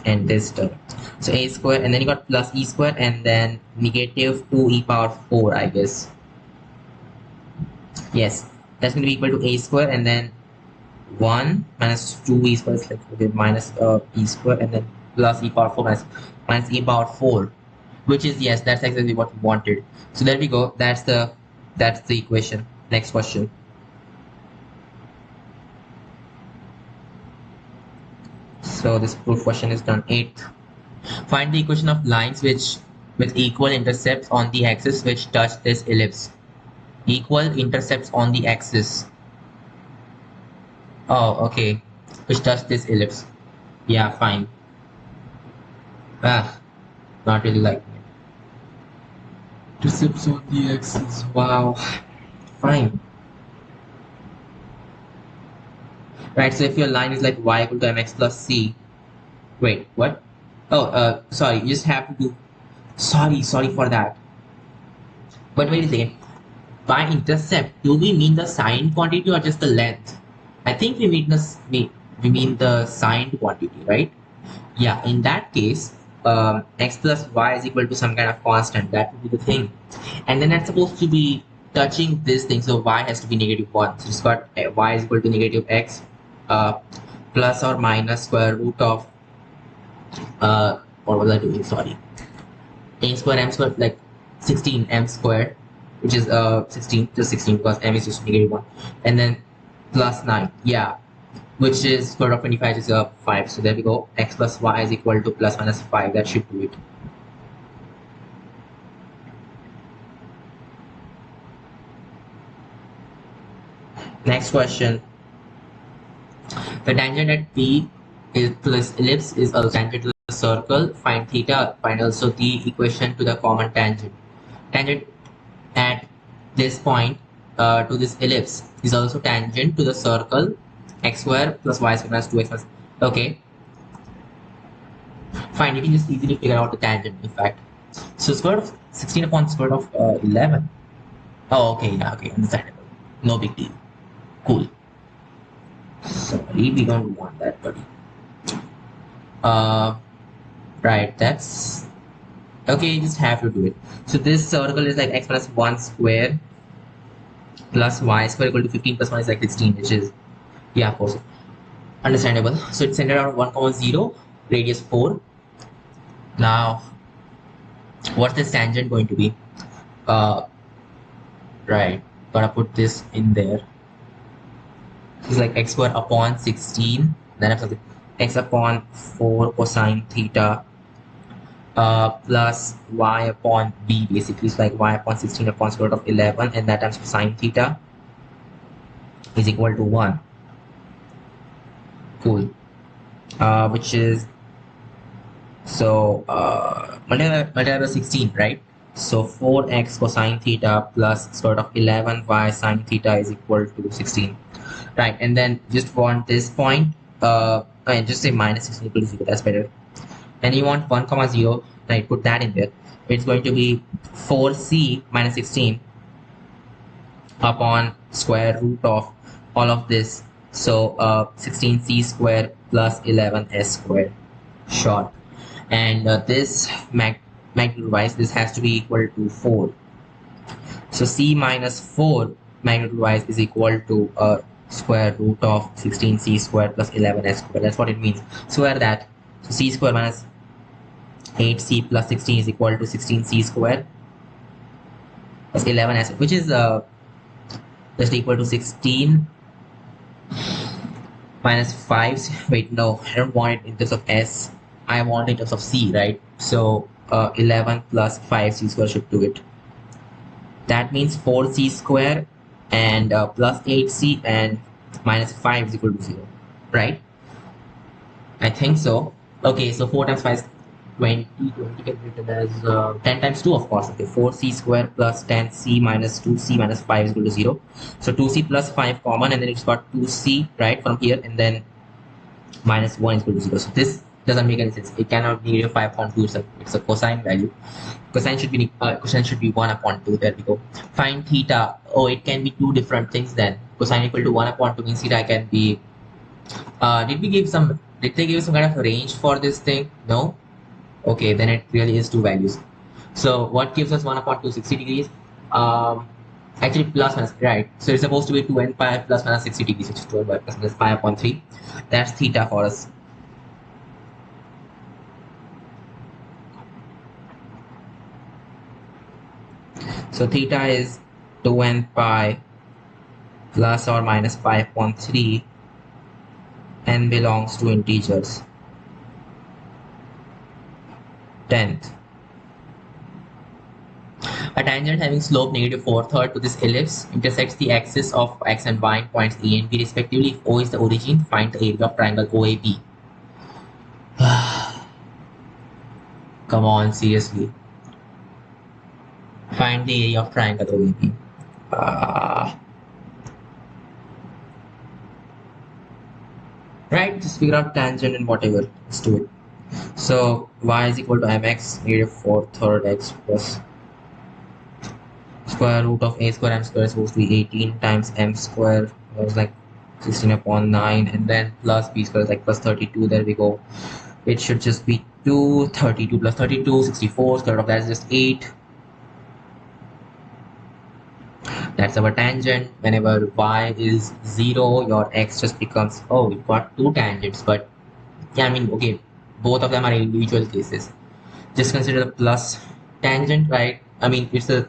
and this term. So a squared, and then you got plus e squared, and then negative 2e power 4, I guess. Yes, that's going to be equal to a squared, and then 1 minus 2e squared is like, okay, minus e squared, and then plus e power 4 minus e power 4, which is, yes, that's exactly what we wanted. So there we go. That's the equation. Next question. So this proof question is done. 8th. Find the equation of lines with equal intercepts on the axis which touch this ellipse. Equal intercepts on the axis. Oh, okay. Which touch this ellipse. Yeah, fine. Not really liking it. Intercepts on the axis. Wow. Fine. Right, so if your line is like y equal to mx plus c. Wait, what? Oh, sorry, you just have to do. Sorry for that. But wait a second. By intercept, do we mean the signed quantity or just the length? I think we mean the signed quantity, right? Yeah, in that case, x plus y is equal to some kind of constant. That would be the thing. And then that's supposed to be touching this thing, so y has to be -1. So it's got y is equal to negative x plus or minus square root of what was I doing? Sorry, a square m squared, like 16 m squared, which is 16, just 16 because m is just -1, and then plus 9, yeah, which is square root of 25 is 5. So there we go. X plus y is equal to plus minus 5. That should do it. Next question. The tangent at P is to this ellipse is also tangent to the circle. Find theta. Find also the equation to the common tangent. Tangent at this point to this ellipse is also tangent to the circle x square plus y square minus 2x plus. Okay. Fine. You can just easily figure out the tangent. In fact, so square root of 16 upon square root of 11. Oh, okay. Yeah. Okay. Understandable. No big deal. Cool. Sorry, we don't want that, buddy. Right, that's okay. You just have to do it. So this circle is like x plus 1 square plus y square equal to 15 plus 1 is like 16, which is, yeah, of course, understandable. So it's centered around 1, 0, radius 4. Now, what's this tangent going to be? Right, gotta put this in there. It's like x squared upon 16, then I have something x upon 4 cosine theta plus y upon b, basically it's like y upon 16 upon square root of 11, and that times sine theta is equal to 1. Cool. Which is, so multiply by 16, right? So 4x cosine theta plus square root of 11 y sine theta is equal to 16, right? And then just want this point, and just say minus 16 equal to 0, that's better. And you want 1 comma 0, right? Put that in there. It's going to be 4c minus 16 upon square root of all of this. So 16c square plus 11s square, short. And this magnitude wise, this has to be equal to 4. So c minus 4 magnitude wise is equal to square root of 16c square plus 11s square. That's what it means. Square that. So c square minus 8c plus 16 is equal to 16c square plus 11s, which is just equal to 16 minus 5. Wait, no, I don't want it in terms of s. I want it in terms of c, right? So 11 plus 5c square should do it. That means 4c square and plus 8c and minus 5 is equal to 0, right? I think so. Okay, so 4 times 5 is 20. 20 can be written as 10 times 2, of course. Okay, 4c square plus 10c minus 2c minus 5 is equal to 0. So 2c plus 5 common, and then it's got 2c, right, from here, and then minus 1 is equal to 0. So this doesn't make any sense. It cannot be negative 5 upon 2. It's a cosine value. Cosine should be 1 upon 2. There we go. Find theta. Oh, it can be two different things then. Cosine equal to 1 upon 2 means theta can be. Did they give some kind of range for this thing? No. Okay, then it really is two values. So what gives us 1 upon 2? 60 degrees. Actually plus minus, right? So it's supposed to be 2n pi plus minus 60 degrees, which is 2n pi plus minus pi upon 3. That's theta for us. So theta is 2n pi plus or minus pi upon 3, n belongs to integers. 10th. A tangent having slope negative 4/3 to this ellipse intersects the axis of x and y in points A and B respectively. If O is the origin, find the area of triangle OAB. Come on, seriously. Find the area of triangle OAB. Right, just figure out tangent and whatever. Let's do it. So y is equal to mx negative 4/3 x plus square root of a square m square is supposed to be 18 times m square. That was like 16 upon 9, and then plus b square is like plus 32. There we go. It should just be 2. 32 plus 32, 64. Square root of that is just 8. That's our tangent. Whenever y is 0, your x just becomes, oh, we've got two tangents, but yeah, I mean, okay, both of them are individual cases. Just consider the plus tangent, right? I mean, it's the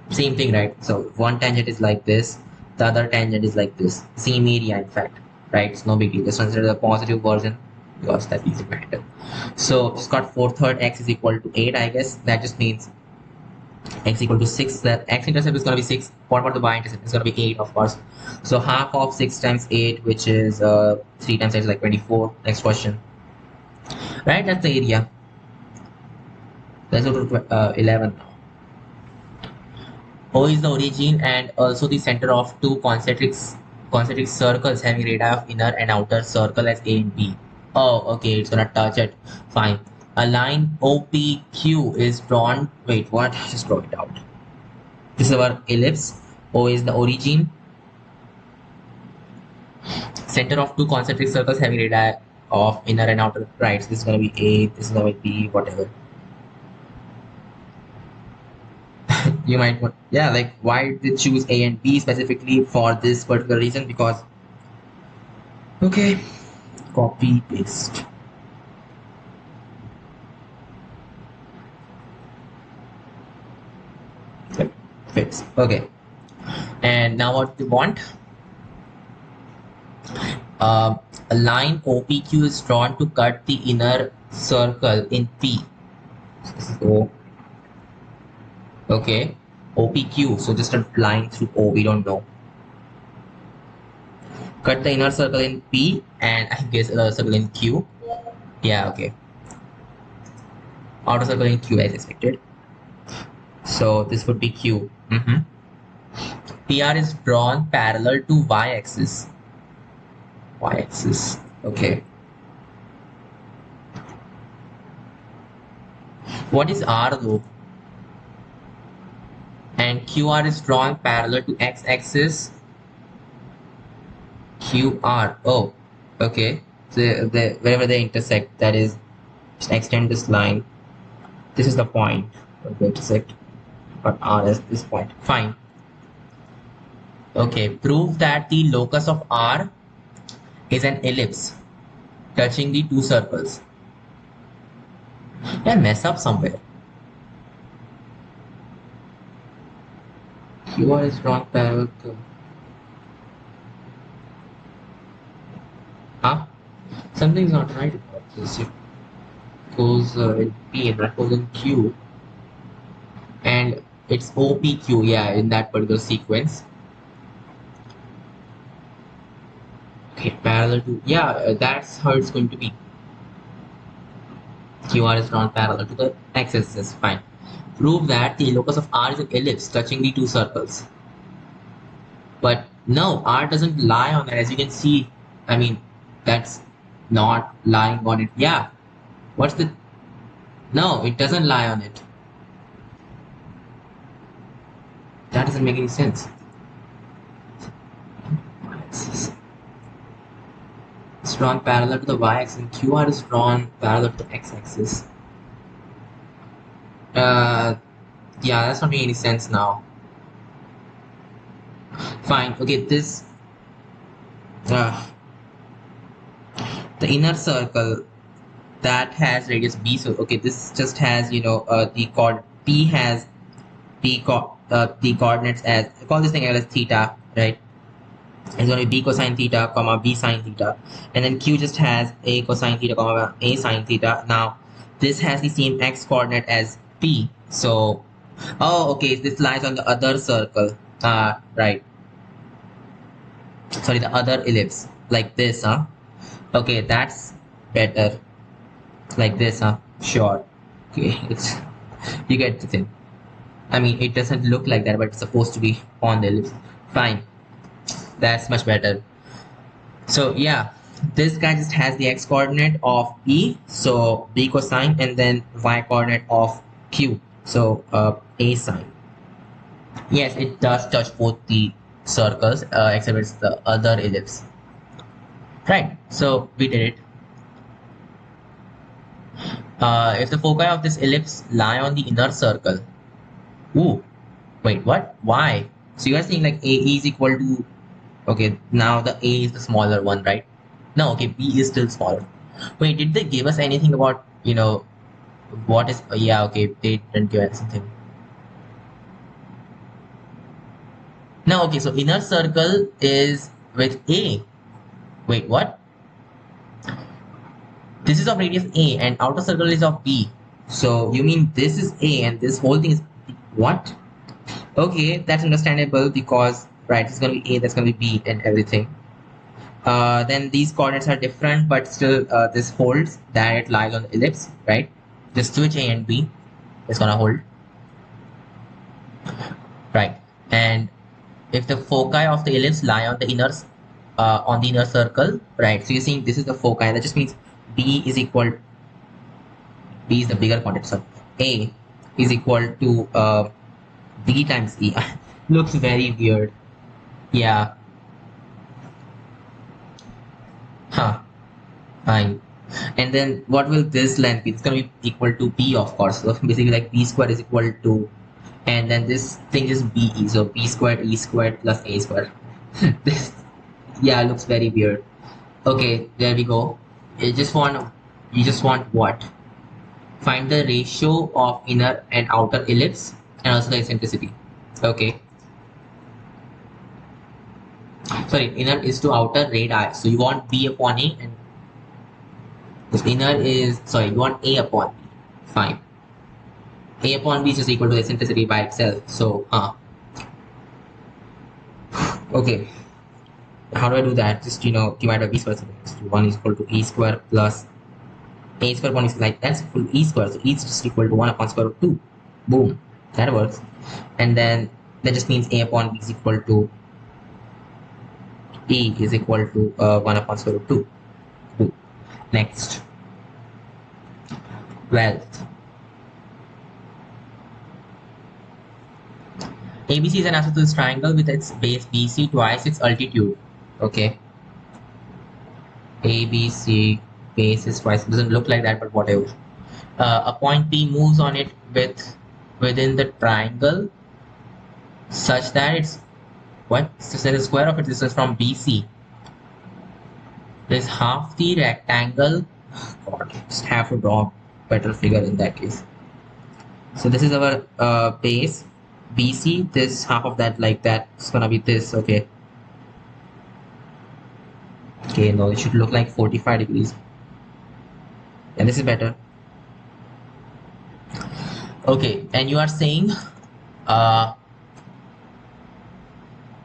same thing, right? So one tangent is like this, the other tangent is like this, same area, in fact, right? It's no big deal. Just consider the positive version because that doesn't matter. So it's got 4/3 x is equal to 8, I guess. That just means x equal to 6. That x-intercept is going to be 6. What about the y-intercept? It's going to be 8, of course. So half of 6 times 8, which is 3 times 8 is like 24. Next question. Right, that's the area. Let's go to 11 now. O is the origin and also the center of two concentric circles having radii of inner and outer circle as A and B. Oh, okay, it's gonna touch it. Fine. A line OPQ is drawn. Wait, what? Just draw it out. This is our ellipse. O is the origin. Center of two concentric circles having radii of inner and outer. Right. So this is gonna be A. This is gonna be B. Whatever. You might want, yeah, like why did they choose A and B specifically for this particular reason? Because, okay, copy paste. Yep, fits. Okay, and now what we want, a line OPQ is drawn to cut the inner circle in P. So this is O. Okay. OPQ. So just a line through O. We don't know. Cut the inner circle in P and I guess a circle in Q. Yeah. Okay. Outer circle in Q as expected. So this would be Q. PR is drawn parallel to y-axis. Y-axis. Okay. What is R though? And QR is drawn parallel to x-axis. QR. Oh, okay. So wherever they intersect, that is, just extend this line. This is the point where they intersect. But R is this point. Fine. Okay. Prove that the locus of R is an ellipse touching the two circles. Yeah, mess up somewhere. QR is drawn parallel to. Huh? Something's not right about this. It goes in P and that goes in Q. And it's OPQ, yeah, in that particular sequence. Okay, parallel to, yeah, that's how it's going to be. QR is drawn parallel to the x-axis, fine. Prove that the locus of R is an ellipse touching the two circles. But no, R doesn't lie on that, as you can see. I mean, that's not lying on it. Yeah. What's the... No, it doesn't lie on it. That doesn't make any sense. It's drawn parallel to the y-axis and QR is drawn parallel to the x-axis. Yeah, that's not making any sense now. Fine, okay, this the inner circle that has radius b, so okay, this just has, you know, the chord p has the coordinates as, call this thing as theta, right? It's going to be b cosine theta, comma b sine theta, and then q just has a cosine theta, comma a sine theta. Now this has the same x coordinate as p, so oh, okay, this lies on the other circle, right, sorry, the other ellipse, like this, huh? Okay, that's better, like this, huh? Sure. Okay, it's, you get the thing. I mean, it doesn't look like that, but it's supposed to be on the ellipse. Fine, that's much better. So yeah, this guy just has the x coordinate of p, so b cosine, and then y coordinate of q, so a sine. Yes, it does touch both the circles, except it's the other ellipse. Right, so we did it. If the foci of this ellipse lie on the inner circle. Ooh, wait, what? Why? So you are saying like A is equal to, okay, now the A is the smaller one, right? No, okay, B is still smaller. Wait, did they give us anything about, you know, what is, yeah, okay, they didn't give us something. No, okay, so inner circle is with A. Wait, what? This is of radius A and outer circle is of B. So you mean this is A and this whole thing is what? Okay, that's understandable because, right, it's going to be A, that's going to be B and everything. Then these coordinates are different, but still this holds that it lies on the ellipse, right? Just switch A and B, it's going to hold. Right, and if the foci of the ellipse lie on the inner circle, right? So you're seeing this is the foci. That just means B is equal. B is the bigger quantity. So A is equal to B times E. Looks very weird. Yeah. Huh. Fine. And then what will this length be? It's gonna be equal to B, of course. So basically, like B squared is equal to, and then this thing is BE. So B squared E squared plus A squared. This, yeah, looks very weird. Okay, there we go. You just want what? Find the ratio of inner and outer ellipse and also the eccentricity. Okay. Sorry, inner is to outer radii. So you want B upon A and this inner is, sorry, you want A upon B. Fine. A upon B is just equal to eccentricity by itself. So, okay. How do I do that? Just, divide by B square. So 1 is equal to E square plus A square upon is like that's equal to E square. So E is just equal to 1 upon square root 2. Boom. That works. And then that just means A upon B is equal to E is equal to 1 upon square root 2. Cool. Next. Wealth. ABC is an isosceles triangle with its base BC twice its altitude. Okay. ABC base is twice. It doesn't look like that, but whatever. A point P moves on it within the triangle such that it's the square of its distance from BC is half the rectangle. God, just have to draw a better figure in that case. So this is our base BC. This half of that, like that, it's gonna be this. Okay. Okay, no, it should look like 45 degrees. And this is better. Okay, and you are saying,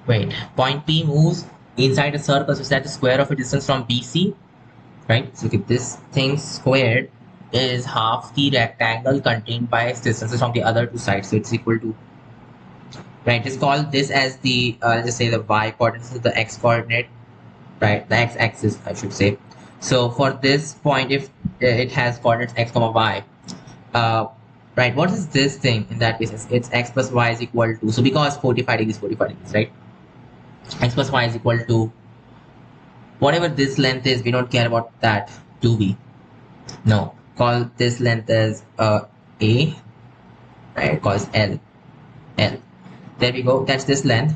wait, point P moves inside a circle, so that's the square of a distance from BC, right? So if this thing squared is half the rectangle contained by its distances from the other two sides, so it's equal to, right? Just call this as the, let's just say the y coordinate, this is the x coordinate, right? The x-axis, I should say. So for this point, if it has coordinates x comma y, right, what is this thing in that case? It's x plus y is equal to, so because 45 degrees, right? X plus y is equal to whatever this length is. We don't care about that, do we? No, call this length as A, right? Call it L. There we go, that's this length.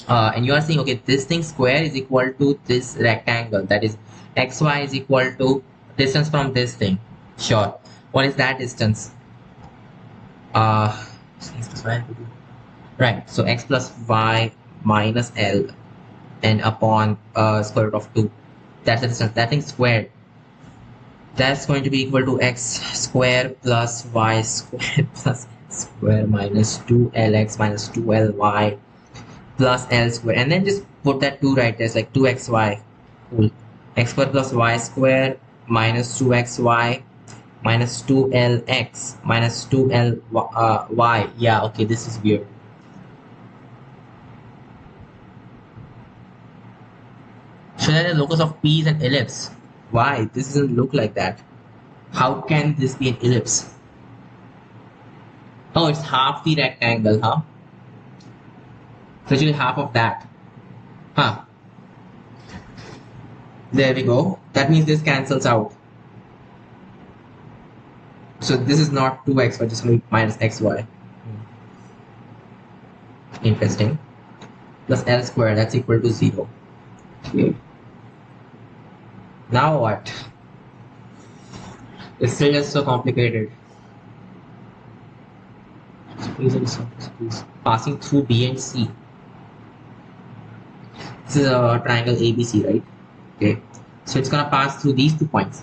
And you are saying, okay, this thing square is equal to this rectangle, that is xy is equal to distance from this thing. Sure. What is that distance? Right, so x plus y minus L and upon square root of 2. That's the distance. That thing squared. That's going to be equal to x square plus y square plus square minus 2lx minus 2ly plus L square. And then just put that 2 right there. It's like 2xy. Cool. X square plus y square minus 2xy minus 2lx minus 2ly. Yeah, okay, this is weird. So that the locus of P is an ellipse. Why? This doesn't look like that. How can this be an ellipse? Oh, it's half the rectangle, huh? So actually half of that. Huh. There we go. That means this cancels out. So this is not 2x, but just going to be minus xy. Interesting. Plus L square, that's equal to 0. Okay. Now what? It's still just so complicated. Please. Passing through B and C. This is a triangle ABC, right? Okay. So it's gonna pass through these 2 points.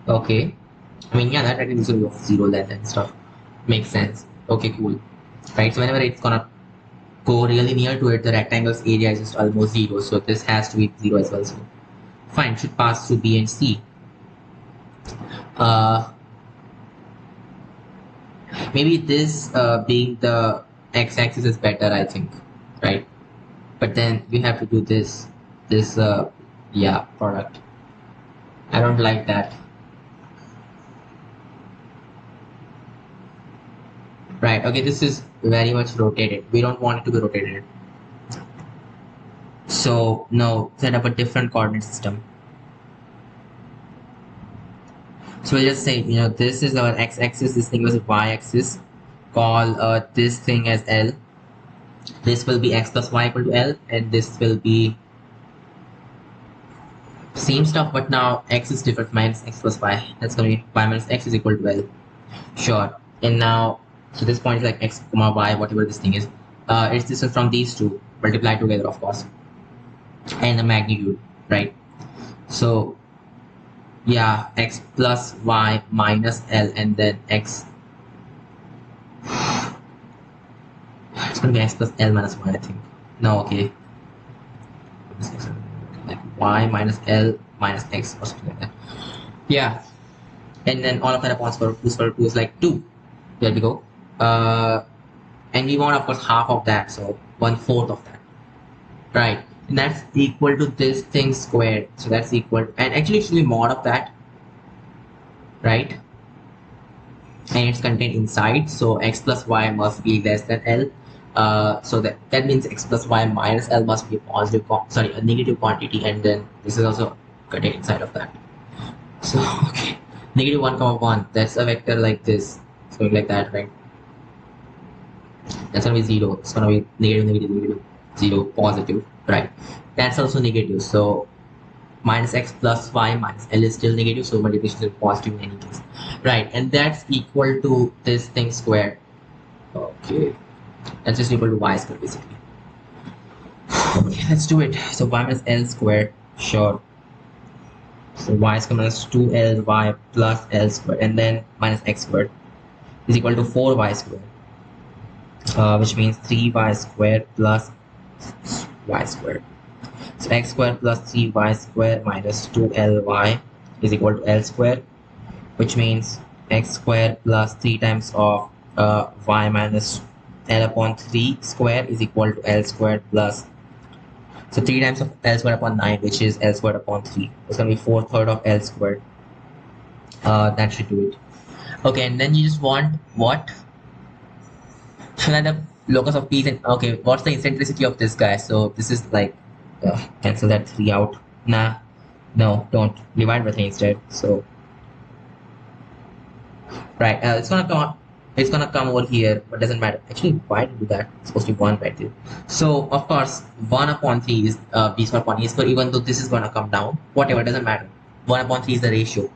Okay. I mean, yeah, that actually is of 0 length and stuff. Makes sense. Okay, cool. Right. So whenever it's gonna go really near to it, the rectangle's area is just almost 0. So this has to be 0 as well. So fine, it should pass through B and C. Maybe this being the x-axis is better, I think, right? But then we have to do this yeah, product. I don't like that. Right, okay, this is very much rotated. We don't want it to be rotated. So no, set up a different coordinate system. So we'll just say, this is our x-axis, this thing was a y-axis. Call this thing as L. This will be x plus y equal to L, and this will be same stuff, but now x is different, minus x plus y. That's going to be y minus x is equal to L. Sure. And now, so this point is like x comma y, whatever this thing is. It's distance from these two, multiplied together, of course. And the magnitude, right? So Yeah, x plus y minus L and then x. It's gonna be x plus L minus y, I think. No, okay. Like y minus L minus x or something like that. Yeah. And then all of that upon square root 2 is like 2. There we go. And we want, of course, half of that, so 1/4 of that. Right. And that's equal to this thing squared. So that's equal to, and actually it should be mod of that. Right? And it's contained inside, so x plus y must be less than L. So that means x plus y minus L must be a positive, a negative quantity, and then this is also contained inside of that. So okay, negative 1 comma 1. That's a vector like this, going like that, right? That's gonna be 0. It's gonna be negative, negative, negative, 0, positive, right? That's also negative. So minus x plus y minus L is still negative, so multiplication is positive in any case, right? And that's equal to this thing squared. Okay, that's just equal to y squared basically. Okay, let's do it. So y minus L squared, sure. So y squared minus 2ly plus L squared, and then minus x squared is equal to 4y squared, which means 3y squared plus y squared. So x squared plus 3y squared minus 2ly is equal to L squared, which means x squared plus 3 times of y minus L upon 3 squared is equal to L squared plus, so 3 times of L squared upon 9, which is L squared upon 3. It's going to be 4/3 of L squared. That should do it. Okay, and then you just want what? So that the locus of P and okay, what's the eccentricity of this guy? So this is like cancel that 3 out. Nah, no, don't divide by 3 instead. So right, it's gonna come over here, but doesn't matter. Actually, why do that? It's supposed to be 1 right there. So of course 1 upon 3 is b square upon e square, even though this is gonna come down, whatever, doesn't matter. 1 upon 3 is the ratio.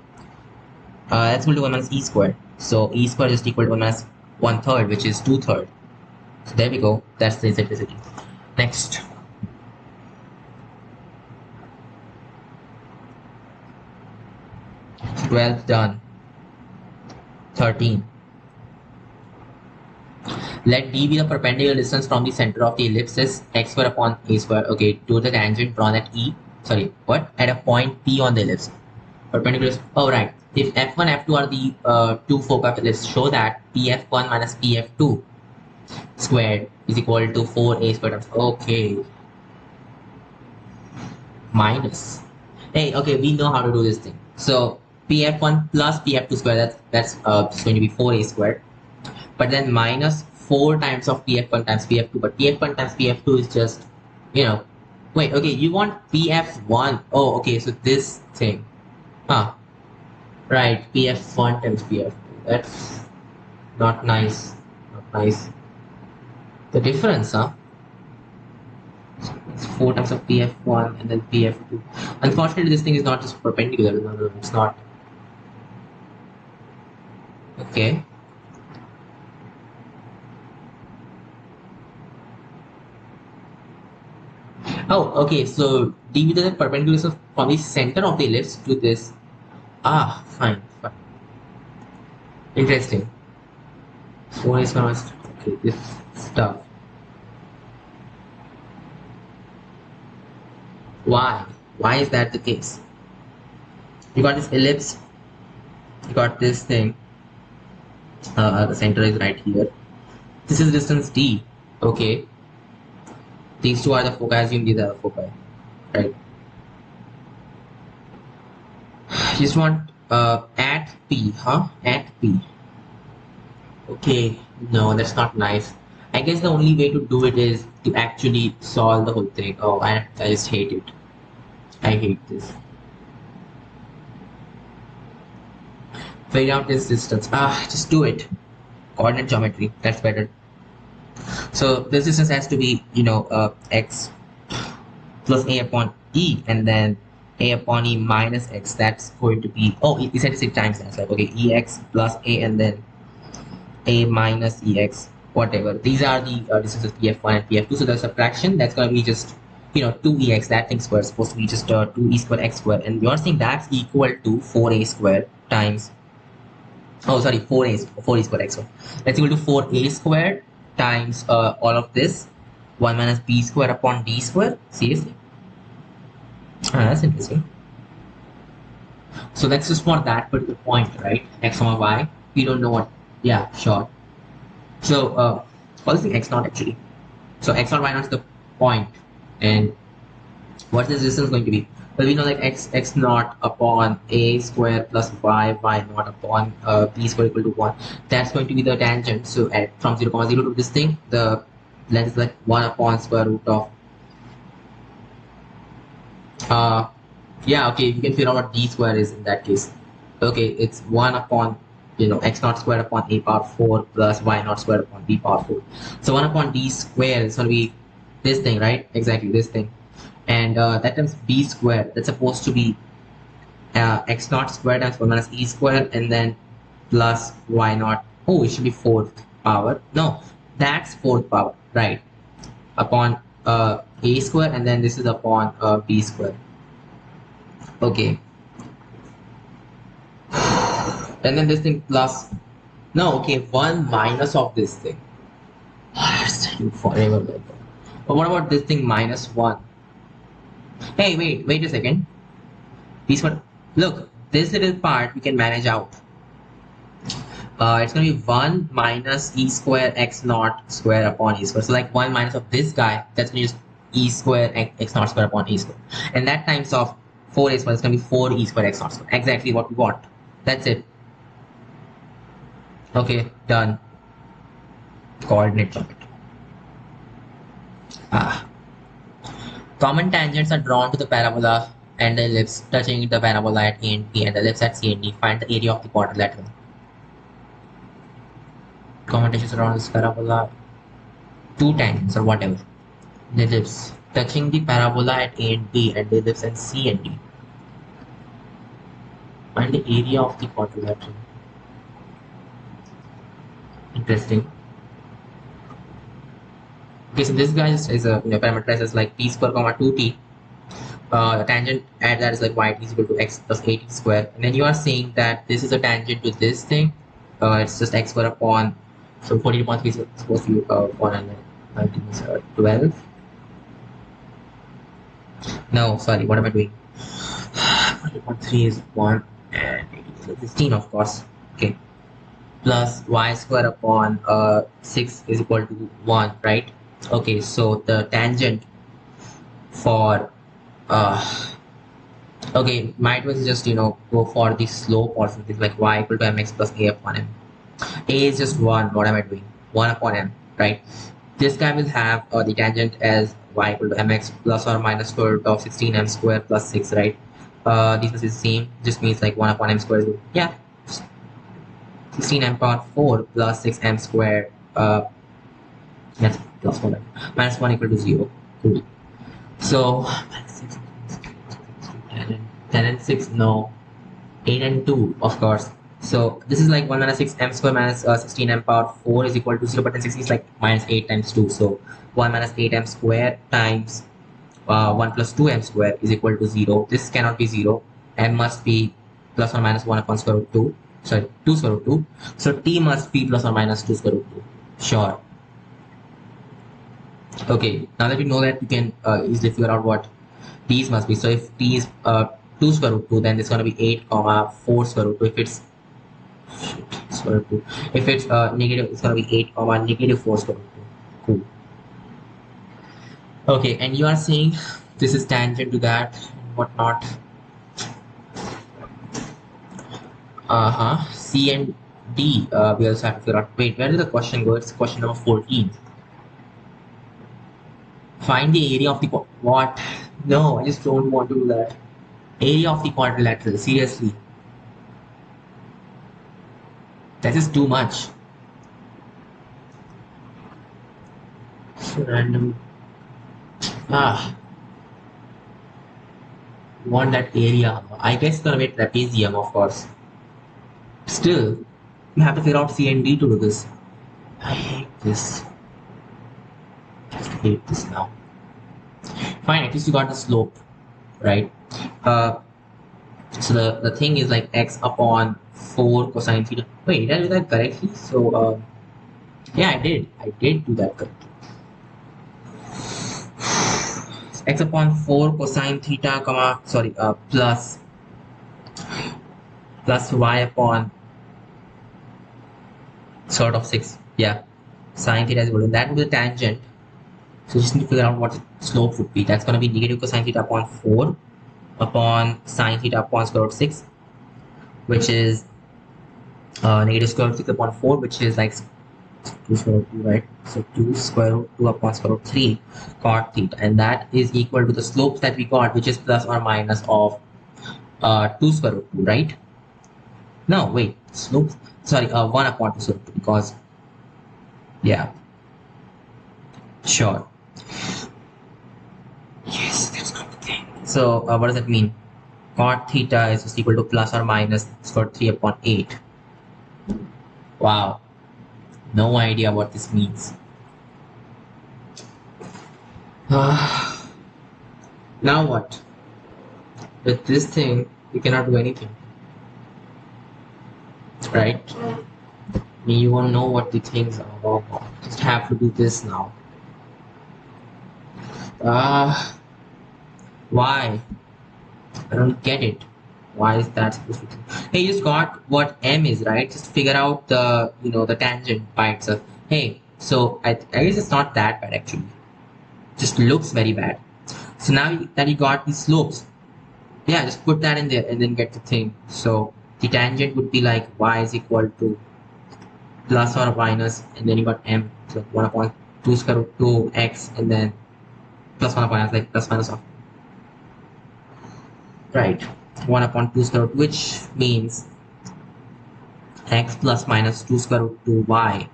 That's equal to 1 minus e squared. So e squared is equal to 1 minus 1/3, which is 2/3. So there we go. That's the eccentricity. Next. So 12 done. 13. Let D be the perpendicular distance from the center of the ellipsis x square upon a square. Okay, to the tangent drawn at E. Sorry, what? At a point P on the ellipse. Perpendicular. Oh, right. If F1, F2 are the two foci of ellipse, show that PF1 minus PF2 squared is equal to 4a squared. Okay. Minus. Hey, okay, we know how to do this thing. So PF1 plus PF2 squared, that's going to be 4a squared. But then minus 4 times of PF1 times PF2. But PF1 times PF2 is just, wait, okay, you want PF1. Oh, okay, so this thing. Huh. Right, PF1 times PF2. That's not nice. Not nice. The difference, huh? It's 4 times of PF1 and then PF2. Unfortunately, this thing is not just perpendicular. No, it's not. Okay. Oh, okay. So D with the perpendicular distance from the center of the ellipse to this. Ah, fine. Interesting. So one is not okay. This stuff. Why? Why is that the case? You got this ellipse. You got this thing. The center is right here. This is distance D. Okay. These two are the foci. I assume these are the foci, right? You just want at P, huh? At P. Okay, no, that's not nice. I guess the only way to do it is to actually solve the whole thing. Oh, I just hate it. I hate this. Figure out this distance. Just do it. Coordinate geometry. That's better. So this distance has to be, x plus a upon e, and then a upon e minus x. That's going to be, eccentricity times that. Like, okay, ex plus a, and then a minus ex, whatever. These are the distances pf1 and pf2. So the subtraction, that's going to be just 2ex, that thing square is supposed to be just 2e square x square, and you're saying that's equal to 4a square times, oh sorry, 4e square x square, that's equal to 4a square times all of this 1 minus b square upon d square. Seriously? That's interesting. So that's just for that particular point, right? X comma y. We don't know what. Yeah, sure. So call this thing x naught actually. So x naught y naught is the point, and what's this distance going to be? Well, we know like x naught upon a square plus y naught upon b square equal to 1. That's going to be the tangent. So from 0 comma 0 to this thing, the length is like 1 upon square root of yeah, okay, you can figure out what d square is in that case. Okay, it's 1 upon x naught squared upon a power 4 plus y naught squared upon b power 4. So 1 upon d square is going to be this thing, right? Exactly this thing. And that times b squared, that's supposed to be x naught squared times 1 minus e squared, and then plus y naught. Oh, it should be 4th power. No, that's 4th power, right? Upon a square, and then this is upon b square. Okay. And then this thing plus, no, okay, 1 minus of this thing. Forever. But what about this thing minus 1? Hey, wait a second. These one, look, this little part we can manage out. It's going to be 1 minus e square x naught square upon e square. So like 1 minus of this guy, that's going to be just e square x naught square upon e square. And that times of 4a square is going to be 4 e square x naught square. Exactly what we want. That's it. Okay, done. Coordinate bucket. Common tangents are drawn to the parabola and the ellipse, touching the parabola at A and B and the ellipse at C and D. Find the area of the quadrilateral. Common tangents around this parabola, two tangents or whatever. The ellipse touching the parabola at A and B and the ellipse at C and D. Find the area of the quadrilateral. Interesting. Okay, so this guy is a parameterized as like t square comma 2t. Tangent at that is like y is equal to x plus 8t square, and then you are saying that this is a tangent to this thing. It's just x square upon, so 40.3 is supposed to be 12. No, sorry, what am I doing? 40.3 is 1 and 16, of course. Okay, plus y square upon 6 is equal to 1, right? Okay, so the tangent for okay, might was just go for the slope or something like y equal to mx plus a upon m. A is just 1. What am I doing? 1 upon m, right? This guy will have the tangent as y equal to mx plus or minus square root of 16m square plus 6, right? This is the same. Just means like 1 upon m square is, yeah, 16m power 4 plus 6m square. That's plus 1 minus 1 equal to 0. Cool. So 10 and 6, no. 8 and 2, of course. So this is like 1 minus 6m square minus 16m power 4 is equal to 0, but then 16 is like minus 8 times 2. So 1 minus 8m square times 1 plus 2m square is equal to 0. This cannot be 0. M must be plus or minus 1 upon square root 2. Sorry, 2 square root 2. So t must be plus or minus 2 square root 2. Sure. Okay, now that we know that, we can easily figure out what these must be. So if t is 2 square root 2, then it's going to be 8 comma 4 square root 2. If it's square root 2, if it's negative, it's going to be 8 comma negative 4 square root 2. Cool. Okay, and you are saying this is tangent to that and whatnot. C and D, we also have to figure out. Wait, where did the question go? It's question number 14. Find the area of the what? No, I just don't want to do that. Area of the quadrilateral. Seriously, that is too much. So random. Want that area? I guess it's gonna be trapezium, of course. Still, you have to figure out C and D to do this. I hate this. I hate this now. Fine, at least you got the slope, right? So the thing is like x upon 4 cosine theta. Wait, did I do that correctly? So yeah, I did do that correctly. X upon 4 cosine theta, comma, sorry, plus y upon sort of 6. Yeah, sine theta is equal to that would be the tangent. So you just need to figure out what the slope would be. That's going to be negative cosine theta upon 4 upon sine theta upon square root 6, which is negative square root 6 upon 4, which is like 2 square root 2, right? So 2 square root 2 upon square root 3 cot theta, and that is equal to the slopes that we got, which is plus or minus of 2 square root 2, right? No, wait, slopes, sorry, 1 upon 2 square root 2, because, yeah, sure. Yes, that's not the thing. So what does that mean? Cot theta is just equal to plus or minus square root 3 upon 8. Wow, no idea what this means. Now what? With this thing, we cannot do anything, right? You won't know what the things are. Oh, just have to do this now. Why? I don't get it. Why is that supposed to be? Hey, you just got what m is, right? Just figure out the the tangent by itself. Hey, so I guess it's not that bad actually. Just looks very bad. So now that you got the slopes, yeah, just put that in there and then get the thing. So the tangent would be like y is equal to plus or minus, and then you got m, so 1 upon 2 square root 2 x, and then plus 1 upon s, like plus minus of, right, 1 upon 2 square root, which means x plus minus 2 square root 2 y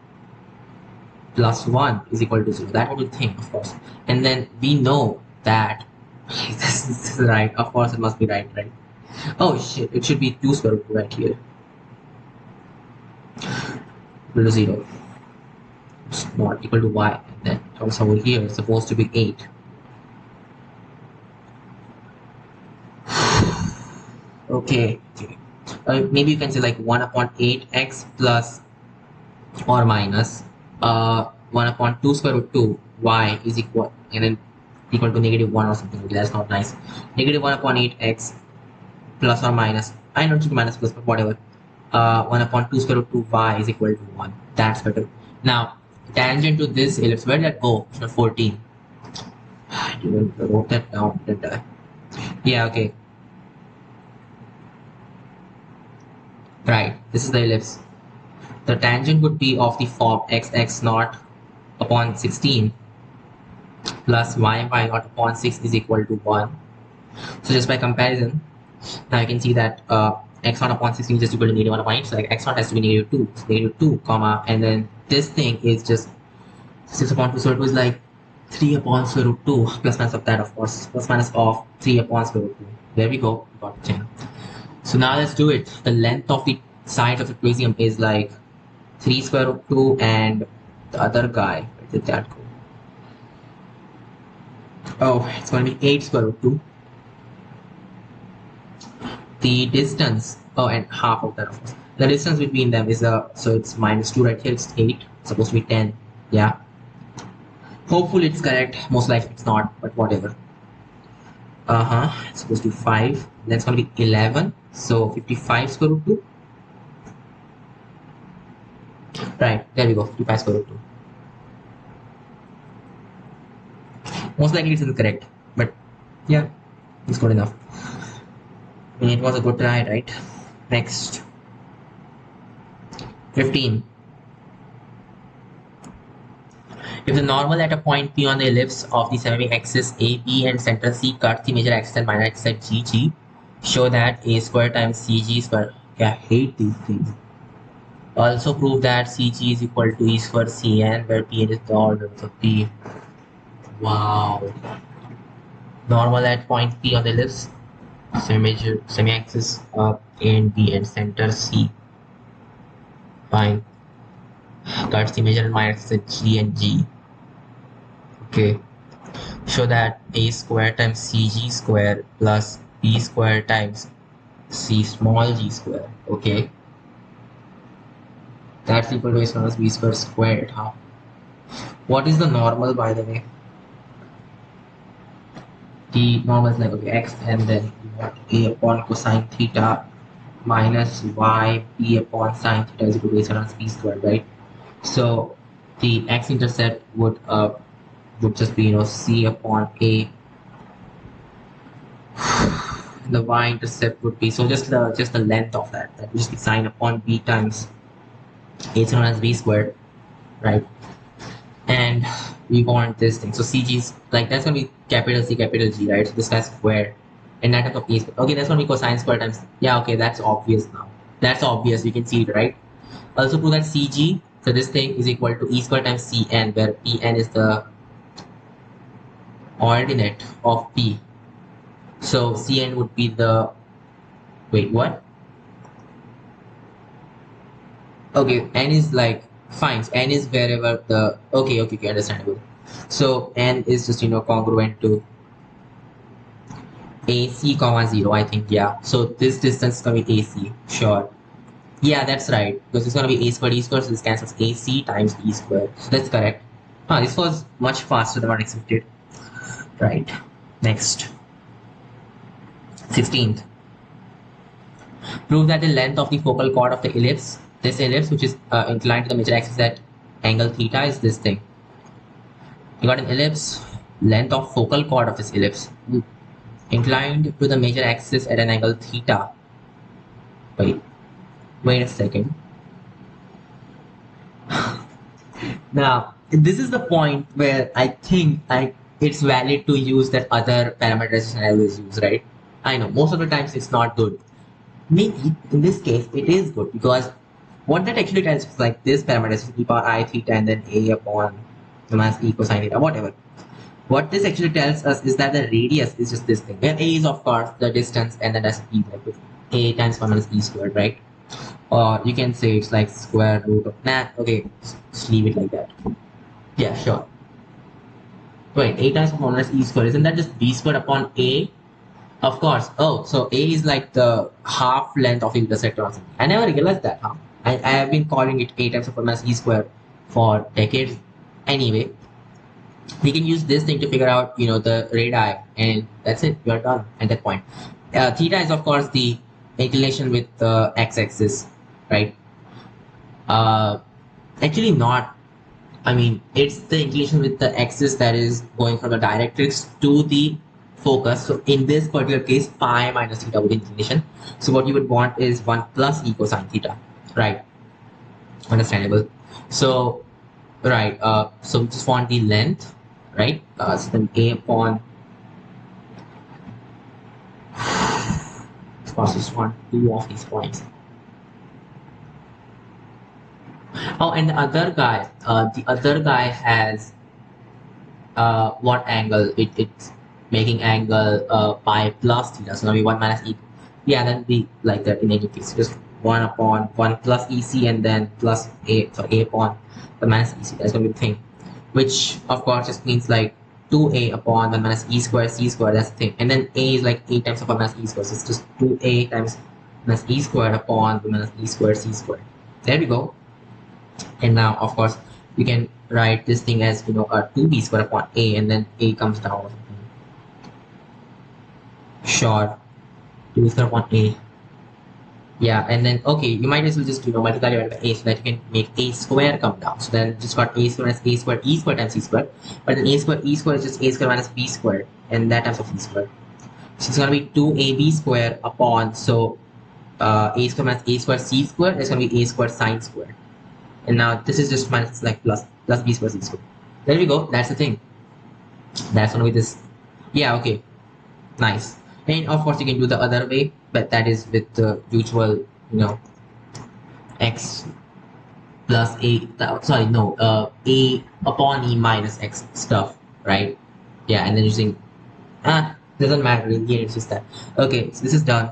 plus 1 is equal to 0. That would be the thing, of course. And then we know that this is right. Of course, it must be right, right? Oh shit, it should be 2 square root 2 right here. Equal to 0. It's not equal to y. And then also over here, it's supposed to be 8. Okay. Maybe you can say like 1 upon 8x plus or minus 1 upon 2 square root 2 y is equal, and then equal to negative 1 or something. That's not nice. Negative 1 upon 8x plus or minus, I don't think minus plus, but whatever, 1 upon 2 square root 2 y is equal to 1. That's better. Now tangent to this ellipse, where did that go? 14. I wrote that down, didn't I? Yeah, okay, right, this is the ellipse. The tangent would be of the form x naught upon 16 plus y naught upon 6 is equal to 1. So just by comparison, now you can see that x naught upon 16 is just equal to negative 1 upon 8. So like x naught has to be negative 2. So negative 2, comma, and then this thing is just 6 upon 2 square root 2 is like 3 upon square root 2 plus minus of that, of course, plus minus of 3 upon square root 2. There we go, we got 10. So now let's do it. The length of the sides of the trapezium is like 3 square root 2, and the other guy, where did that go? Oh, it's going to be 8 square root 2. The distance, oh, and half of that, of course. The distance between them is so it's minus 2 right here. It's 8. It's supposed to be 10. Yeah. Hopefully it's correct. Most likely it's not, but whatever. It's supposed to be 5. Then it's going to be 11. So 55 square root 2. Right, there we go. 55 square root 2. Most likely it's incorrect, but yeah, it's good enough. I mean, it was a good try, right? Next. 15. If the normal at a point P on the ellipse of the semi-axis AB and center C cuts the major axis and minor axis at GG, show that A square times CG square. Yeah, I hate these things. Also prove that CG is equal to E square CN, where PN is the order of P. Wow. Normal at point P on the ellipse, semi-axis of A and B and center C. Fine. Cuts the major and minor axis at G and G. Okay. show that a square times cg square plus b square times c small g square. Okay, that's equal to a small b square squared, huh? What is the normal, by the way? The normal is like, okay, x and then you want a upon cosine theta minus y b upon sine theta is equal to a sine b squared, right? So the x-intercept would just be, c upon a. The y-intercept would be, so just the length of that would just be sine upon b times a is known as b squared, right? And we want this thing, so cg is like, that's gonna be capital C capital G, right? So this guy's squared and that of a squared. Okay, that's gonna be cosine square times, yeah, okay, that's obvious now. That's obvious, you can see it, right? Also prove that cg, so this thing is equal to e square times cn, where pn is the ordinate of p. So cn would be the, wait, what? Okay, n is like, fine, so n is wherever the, okay, understandable. So n is just, congruent to AC comma 0, I think, yeah. So this distance is gonna be AC, sure. Yeah, that's right, because it's gonna be a squared e squared, so this cancels AC times e squared. So that's correct. This was much faster than what I expected. Right. Next. 16th. Prove that the length of the focal chord of the ellipse, this ellipse, which is inclined to the major axis at angle theta, is this thing. You got an ellipse, length of focal chord of this ellipse, inclined to the major axis at an angle theta. Wait a second. Now, this is the point where I think it's valid to use that other parameterization I always use, right? I know most of the times it's not good. Maybe in this case it is good, because what that actually tells us, like this parameterization e power I theta and then a upon the minus e cosine theta, whatever. What this actually tells us is that the radius is just this thing, where a is of course the distance and then that's e, like with a times 1 minus e squared, right? Or you can say it's like square root of, okay, just leave it like that. Yeah, sure. Wait, a times 1 minus e squared, isn't that just b squared upon a? Of course. Oh, so a is like the half length of the intersector or something. I never realized that, huh? I have been calling it a times 1 minus e squared for decades. Anyway, we can use this thing to figure out, the radii, and that's it. You're done at that point. Theta is of course the inclination with the x-axis, right? Actually not. I mean, it's the inclination with the axis that is going from the directrix to the focus. So in this particular case, phi minus theta would be inclination. So what you would want is 1 plus e cosine theta, right? Understandable. So, right, so we just want the length, right? So then a upon, of course, just want two of these points. Oh, and the other guy has what angle? It's making angle pi plus theta. So now we 1 minus e. Yeah, then be like that in any case. Just 1 upon 1 plus ec and then plus a, so a upon the minus ec. That's gonna be the thing. Which of course just means like 2a upon 1 minus e square c square. That's the thing. And then a is like a times of 1 minus e square. So it's just 2a times minus e squared upon the minus e squared c squared. There we go. And now of course you can write this thing as, a 2b squared upon a, and then a comes down or something. Sure, 2b squared upon a. Yeah, and then okay, you might as well just multiply divided by a, so that you can make a square come down. So then just got a square minus a squared e squared times c squared. But then a squared e squared is just a squared minus b squared, and that times of c squared. So it's gonna be 2ab squared upon, so a squared minus a squared c squared is gonna be a squared sine squared. And now this is just minus, like plus b squared c squared. There we go. That's the thing. That's gonna be this. Yeah, okay, nice. And of course you can do the other way, but that is with the usual, x plus a, sorry, no, a upon e minus x stuff, right? Yeah, and then using, doesn't matter, in the end it's just that. Okay, so this is done.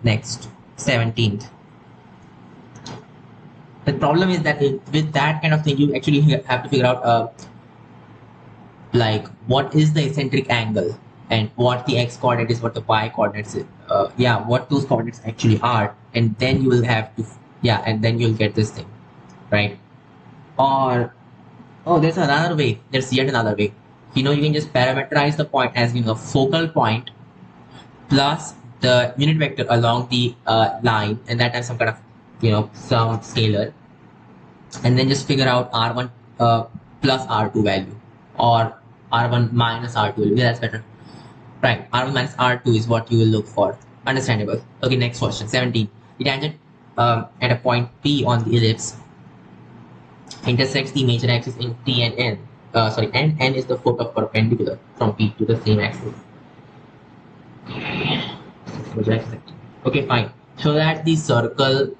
Next, 17th. The problem is that with that kind of thing, you actually have to figure out like what is the eccentric angle and what the x coordinate is, what the y coordinates is, yeah, what those coordinates actually are, and then you will have to, yeah, and then you'll get this thing, right? Or, oh, there's another way. There's yet another way. You can just parameterize the point as, focal point plus the unit vector along the line, and that has some kind of, some scalar, and then just figure out R1 plus R2 value, or R1 minus R2 value. Yeah, that's better. Right, R1 minus R2 is what you will look for. Understandable. Okay, next question. 17. The tangent at a point P on the ellipse intersects the major axis in T and N. Sorry, and N is the foot of perpendicular from P to the same axis. Okay, fine. So that the circle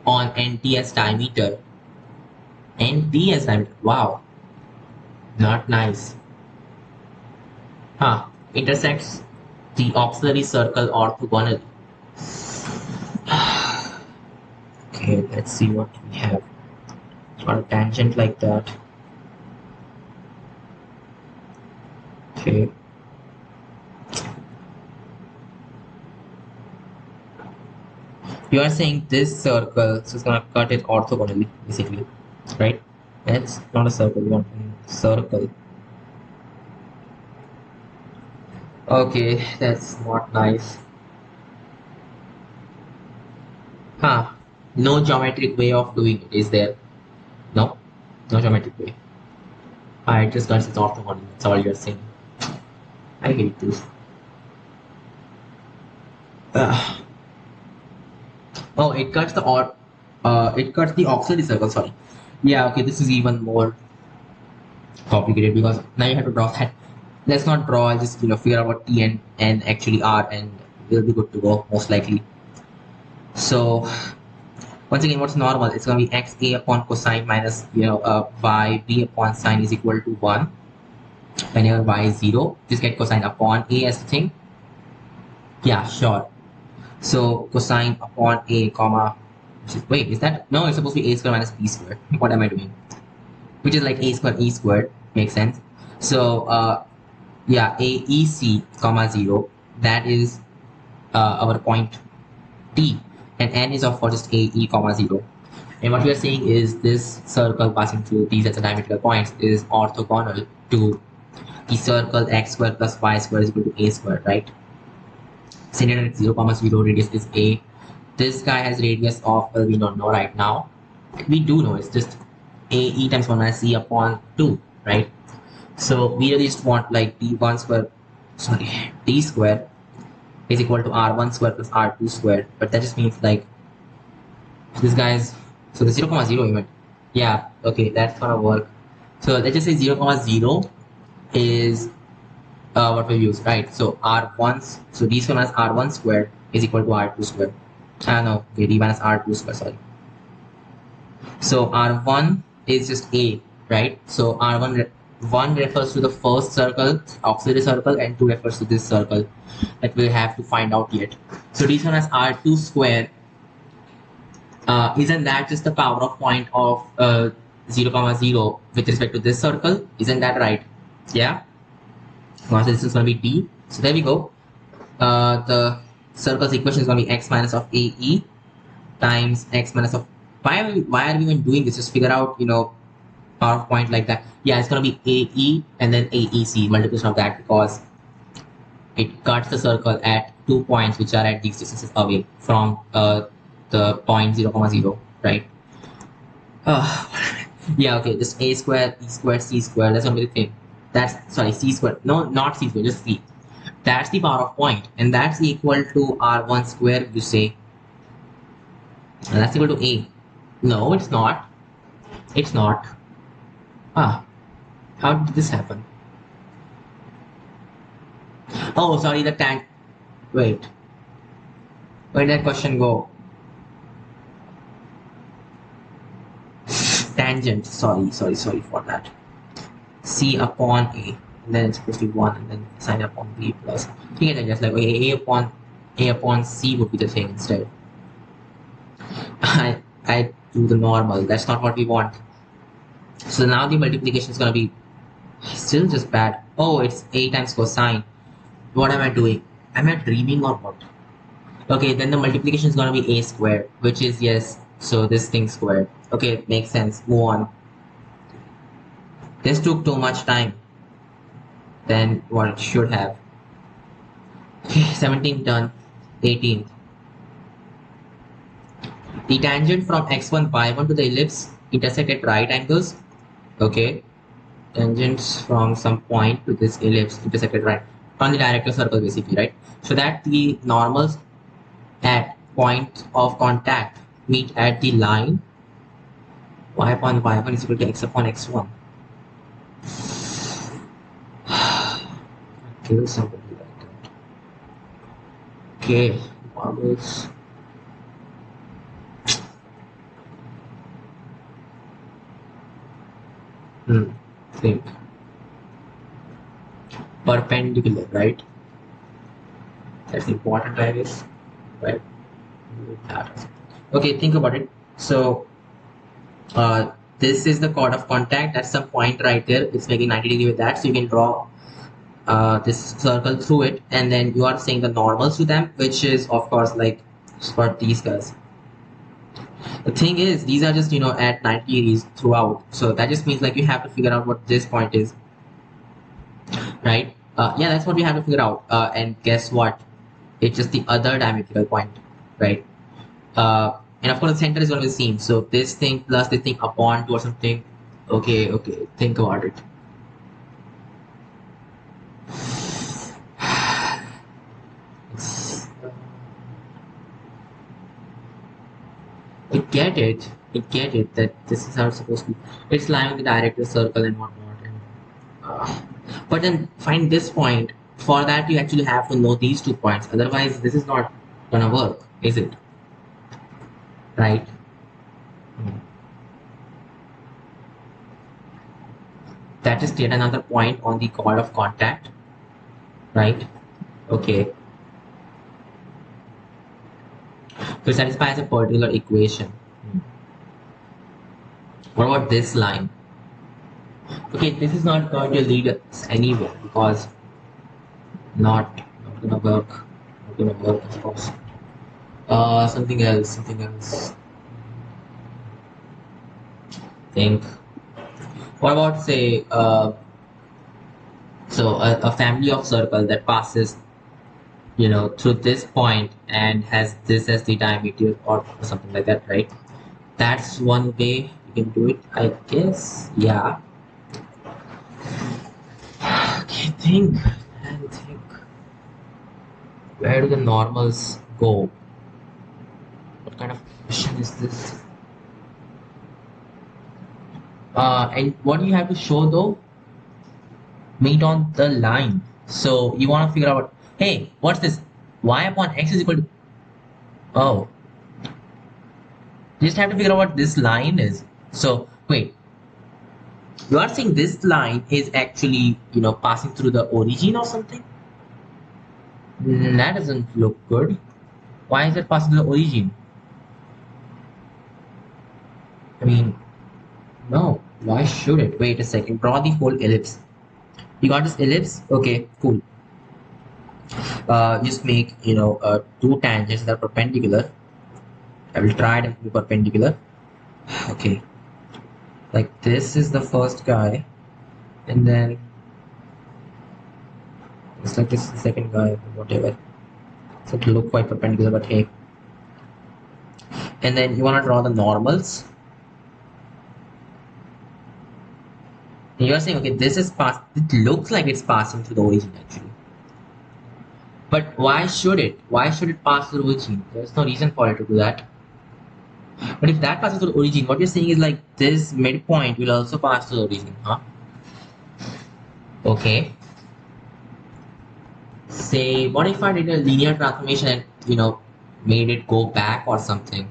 on NT as diameter, NT as diameter, wow, not nice. Intersects the auxiliary circle orthogonally. Okay, let's see what we have. Got a tangent like that. Okay. You are saying this circle, so it's gonna cut it orthogonally, basically, right? It's not a circle, we want a circle. Okay, that's not nice. No geometric way of doing it, is there? No geometric way. It just cuts it orthogonally, that's all you're saying. I hate this. Oh, it cuts the auxiliary circle, sorry. Yeah, okay, this is even more complicated because now you have to draw that. Let's not draw, I'll just figure out what T and N actually are, and we'll be good to go, most likely. So once again, what's normal? It's gonna be x a upon cosine minus y b upon sine is equal to 1. Whenever y is 0, just get cosine upon a as the thing. Yeah, sure. So cosine upon a comma, wait, is that, no, it's supposed to be a square minus b squared. What am I doing? Which is like a square e squared, makes sense. So yeah, aec comma 0, that is our point t, and n is of course just ae comma 0. And what we are saying is this circle passing through these as diametrical points is orthogonal to the circle x square plus y square is equal to a square, right? Centered at 0 comma 0, radius is a. This guy has radius of, well, we don't know right now. We do know, it's just ae times 1 minus c upon 2, right? So we really just want like d1 square, sorry, d square is equal to r1 square plus r2 square, but that just means like this guy's, so the 0 comma 0 even, yeah, okay, that's gonna work. So let's just say 0 comma 0 is what we use, right? So r1, so d square minus r1 square is equal to r2 square. No, okay, d minus r2 square, sorry. So r1 is just a, right? So r1 1 refers to the first circle, auxiliary circle, and 2 refers to this circle that we'll have to find out yet. So d square minus r2 square, isn't that just the power of point of 0 comma 0 with respect to this circle? Isn't that right? Yeah. So this is going to be d. So there we go. The circle's equation is going to be x minus of ae times x minus of, why are we even doing this? Just figure out power of point like that. Yeah, it's going to be ae and then aec, multiplication of that, because it cuts the circle at 2 points which are at these distances away from the point 0 comma 0, right? Yeah, okay, just a square, e square, c square, that's going to be the thing. That's, sorry, c square, no, not c square, just c. That's the power of point, and that's equal to r1 square, you say. And that's equal to a. No, it's not. It's not. How did this happen? Oh, sorry, the tank. Wait. Where did that question go? Tangent. Sorry for that. C upon A. And then it's supposed to be 1, and then sine upon B plus. You get it, just like A upon C would be the thing instead. I do the normal. That's not what we want. So now the multiplication is going to be Still just bad. Oh, it's a times cosine. What am I doing? Am I dreaming or what? Okay, then the multiplication is gonna be a squared, which is yes. So this thing squared. Okay, makes sense. Move on. This took too much time than what it should have. Okay, 17th done. 18th. The tangent from x1 y1 to the ellipse intersect at right angles. Okay, tangents from some point to this ellipse intersect at right on the director circle basically, right? So that the normals at point of contact meet at the line y upon y1 is equal to x upon x1. Kill somebody like that. Okay, marbles. Think perpendicular, right? That's important, I guess, right? Okay, think about it. So this is the chord of contact at some point right there. It's making 90 degree with that, so you can draw this circle through it, and then you are saying the normals to them, which is of course like for these guys. The thing is, these are just at 90 degrees throughout, so that just means like you have to figure out what this point is, right? Yeah, that's what we have to figure out. And guess what? It's just the other diametrical point, right? And of course the center is going to be the same, so this thing plus this thing upon 2 or something. Okay, think about it. I get it that this is how it's supposed to be. It's lying on the director circle and whatnot. But then find this point. For that, you actually have to know these 2 points. Otherwise, this is not gonna work, is it? Right? That is yet another point on the chord of contact, right? Okay. So it satisfies a particular equation. What about this line? Okay, this is not going to lead us anywhere because not gonna work. Not gonna work, of course. Something else. Think. What about say so a family of circle that passes through this point and has this as the diameter or something like that, right? That's one way you can do it, I guess. Yeah. Okay, think. Where do the normals go? What kind of question is this? And what do you have to show though? Meet on the line. So you want to figure out, hey, what's this? Y upon x is equal to, oh, you just have to figure out what this line is. So wait, you are saying this line is actually, passing through the origin or something? That doesn't look good. Why is it passing through the origin? I mean, no, why should it? Wait a second, draw the whole ellipse. You got this ellipse? Okay, cool. Just make, 2 tangents that are perpendicular. I will try them to be perpendicular. Okay. Like this is the first guy. And then it's like this is the second guy, whatever. So it look quite perpendicular, but hey. And then you want to draw the normals. And you are saying, okay, this is pass. It looks like it's passing through the origin actually. But why should it? Why should it pass through the origin? There's no reason for it to do that. But if that passes through the origin, what you're saying is like this midpoint will also pass through the origin, huh? Okay. Say, what if I did a linear transformation and made it go back or something?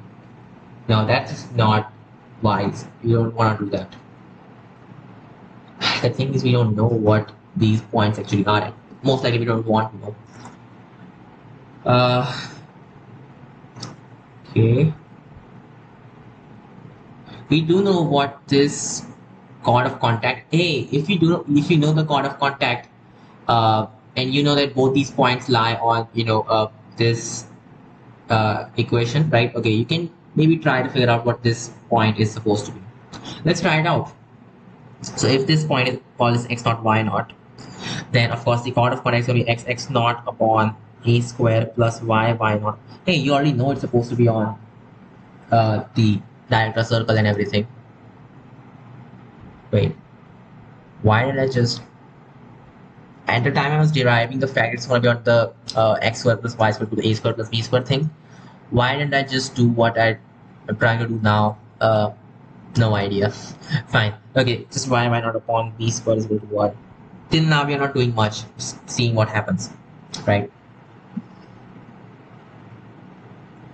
No, that's not wise. You don't want to do that. The thing is, we don't know what these points actually are at. Most likely, we don't want to know. Okay. We do know what this chord of contact. Hey, if you know the chord of contact, and you know that both these points lie on this equation, right? Okay, you can maybe try to figure out what this point is supposed to be. Let's try it out. So if this point is called as x naught y naught, then of course the chord of contact is going to be x naught upon a square plus y naught. Hey, you already know it's supposed to be on the diameter circle and everything. Wait, why did I just... At the time I was deriving the fact it's going to be on the x square plus y square to the a square plus b square thing. Why didn't I just do what I'm trying to do now? No idea. Fine. Okay, just y naught upon b square is equal to 1. Till now we are not doing much, just seeing what happens, right?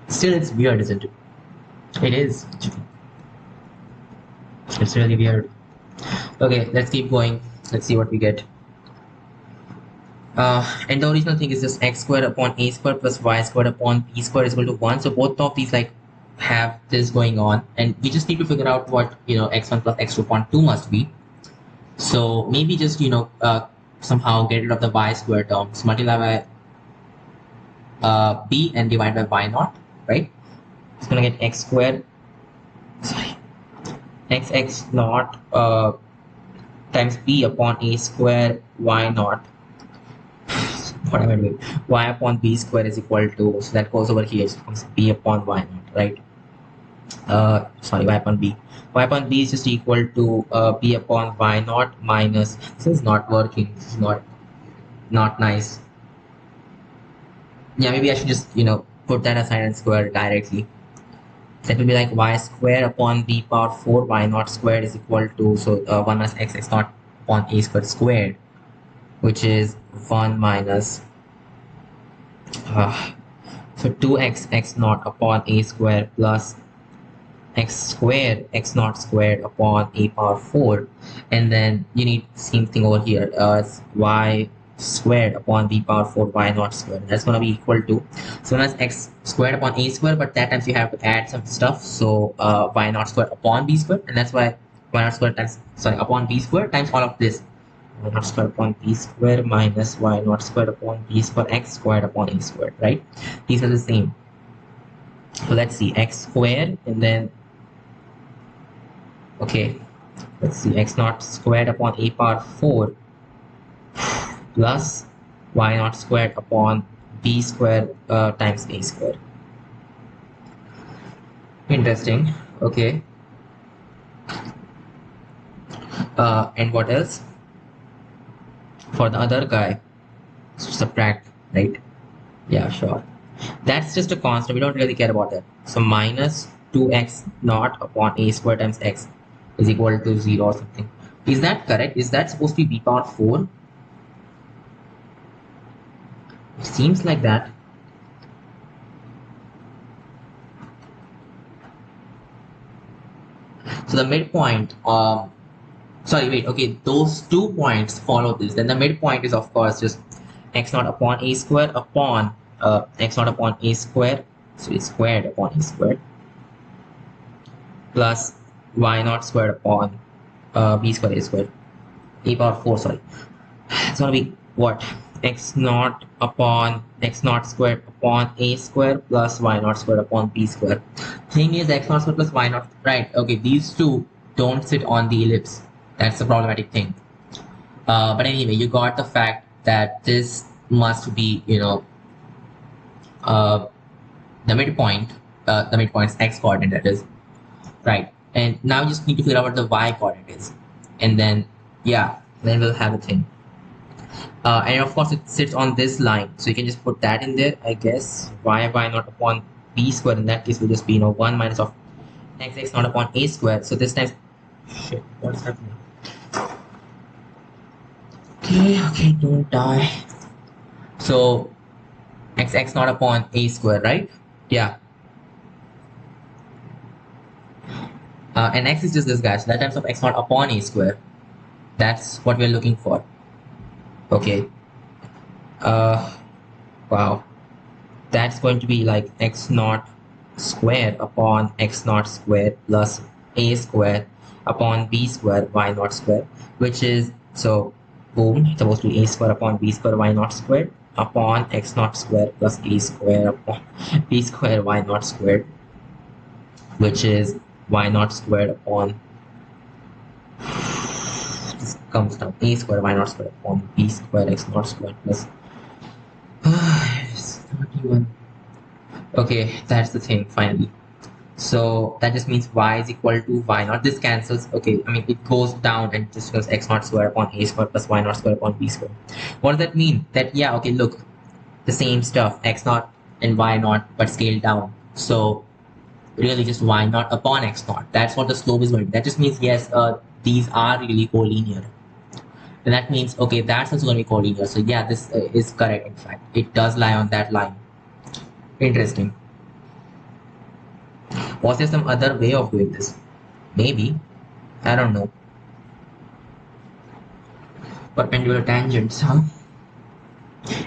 Still, it's weird, isn't it? It is. It's really weird. Okay, let's keep going. Let's see what we get. And the original thing is just x squared upon a squared plus y squared upon b squared is equal to 1. So both of these like have this going on, and we just need to figure out what x1 plus x2 upon 2 must be. So maybe just somehow get rid of the y square terms, multiply by b and divide by y naught, right? It's gonna get x squared, sorry, x naught times b upon a square y naught. What am I doing? Y upon b square is equal to, so that goes over here, so it becomes b upon y naught, right? Sorry, y upon b. Y upon b is just equal to b upon y naught minus, this is not working, this is not nice. Yeah, maybe I should just put that aside and square it directly. That will be like y square upon b power 4 y naught squared is equal to, so 1 minus x naught upon a squared squared, which is 1 minus so 2x x naught upon a square plus x squared x naught squared upon a power 4, and then you need the same thing over here, it's y squared upon b power 4 y naught squared. That's going to be equal to, so that's x squared upon a squared, but that times you have to add some stuff, so y naught squared upon b squared, and that's why y naught squared times, sorry, upon b squared times all of this, y naught squared upon b squared minus y naught squared upon b squared x squared upon a squared, right? These are the same. So let's see, x squared, and then okay, let's see, x naught squared upon a power 4 plus y naught squared upon b squared times a squared. Interesting. Okay. And what else? For the other guy, subtract, right? Yeah, sure. That's just a constant. We don't really care about that. So minus 2x naught upon a squared times x is equal to 0 or something. Is that correct? Is that supposed to be b power 4? It seems like that. So the midpoint, sorry, wait, okay, those 2 points follow this. Then the midpoint is, of course, just x naught upon a square upon x naught upon a square, so it's squared upon a squared, plus y naught squared upon b squared a squared, a power 4, sorry. It's going to be what? X naught upon x naught squared upon a square plus y naught squared upon b square. Thing is, x naught squared plus y naught, right? Okay, these two don't sit on the ellipse. That's the problematic thing. But anyway, you got the fact that this must be, the midpoint, the midpoint's x coordinate, that is, right? And now you just need to figure out what the y coordinate is, and then yeah, then we'll have a thing. And of course it sits on this line, so you can just put that in there, I guess. Y naught upon b square, in that case will just be 1 minus of x naught upon a square. So this time, shit, what's happening? Okay, don't die. So x naught upon a square, right? Yeah. And x is just this guy, so that times of x naught upon a square. That's what we're looking for. Okay. Wow. That's going to be like x naught squared upon x naught squared plus a squared. upon b square y naught square, which is, so boom, it's supposed to be a square upon b square y naught squared upon x naught square plus a square upon b square y naught squared, which is y naught squared upon, this comes down, a square y naught squared upon b square x naught squared plus 31. Okay, that's the thing finally. So that just means y is equal to y naught. This cancels. Okay, I mean it goes down and just becomes x naught square upon a square plus y naught square upon b square. What does that mean? That, yeah, okay, look, the same stuff, x naught and y naught, but scaled down. So really just y naught upon x naught. That's what the slope is going to be. That just means, yes, these are really collinear. And that means, okay, that's also going to be collinear. So yeah, this is correct. In fact, it does lie on that line. Interesting. Was there some other way of doing this? Maybe. I don't know. Perpendicular tangents, huh?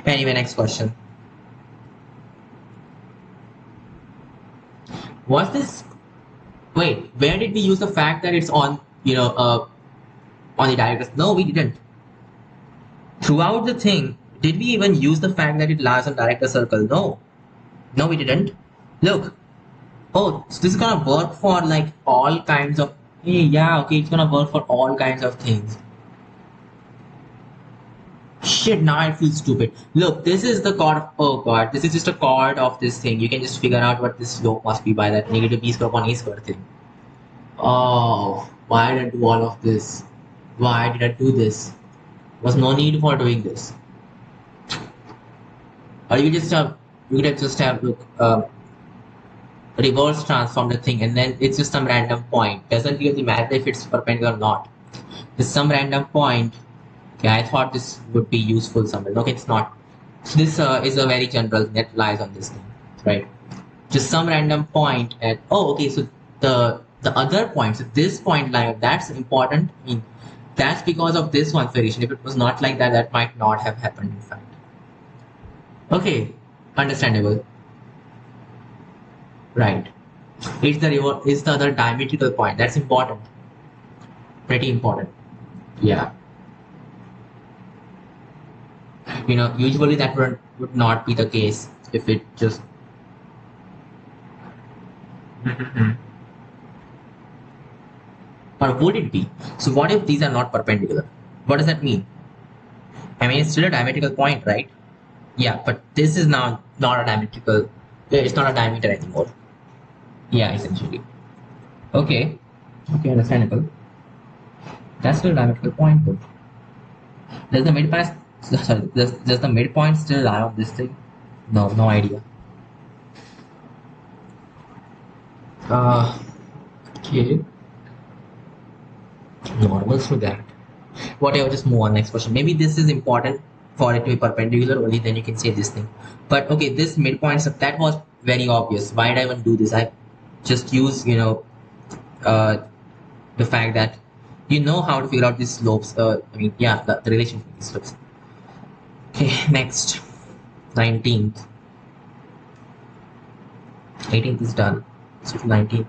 Anyway, next question. Was this... Wait, where did we use the fact that it's on, on the directors? No, we didn't. Throughout the thing, did we even use the fact that it lies on director circle? No. No, we didn't. Look. Oh, so this is gonna work for like all kinds of... Hey, yeah, okay, it's gonna work for all kinds of things. Shit, now I feel stupid. Look, this is the chord of... Oh god, this is just a chord of this thing. You can just figure out what this slope must be by that negative b square upon a square thing. Oh, why did I do all of this? Why did I do this? Was no need for doing this. Or you just have... You could have just have, look, reverse transform the thing, and then it's just some random point. Doesn't really matter if it's perpendicular or not. Just some random point. Okay, I thought this would be useful somewhere. Okay, it's not. So this is a very general that lies on this thing, right? Just some random point at... Oh, okay, so the other points, so this point line, that's important. I mean, that's because of this one variation. If it was not like that, that might not have happened, in fact. Okay, understandable. Right. It's the other diametrical point. That's important. Pretty important. Yeah. Usually that would not be the case if it just... Or would it be? So what if these are not perpendicular? What does that mean? I mean, it's still a diametrical point, right? Yeah, but this is now not a diametrical... It's not a diameter anymore. Yeah, essentially. Okay. Okay, understandable. That's still a diametrical point though. Does the midpoint... Sorry, does the midpoint still lie on this thing? No, no idea. Okay. Normals to that. Whatever, just move on. Next question. Maybe this is important for it to be perpendicular, only then you can say this thing. But okay, this midpoint stuff, that was very obvious. Why did I even do this? I just use, the fact that you know how to figure out these slopes. I mean, yeah, the relation between these slopes. Okay, next. 19th. 18th is done. So 19th.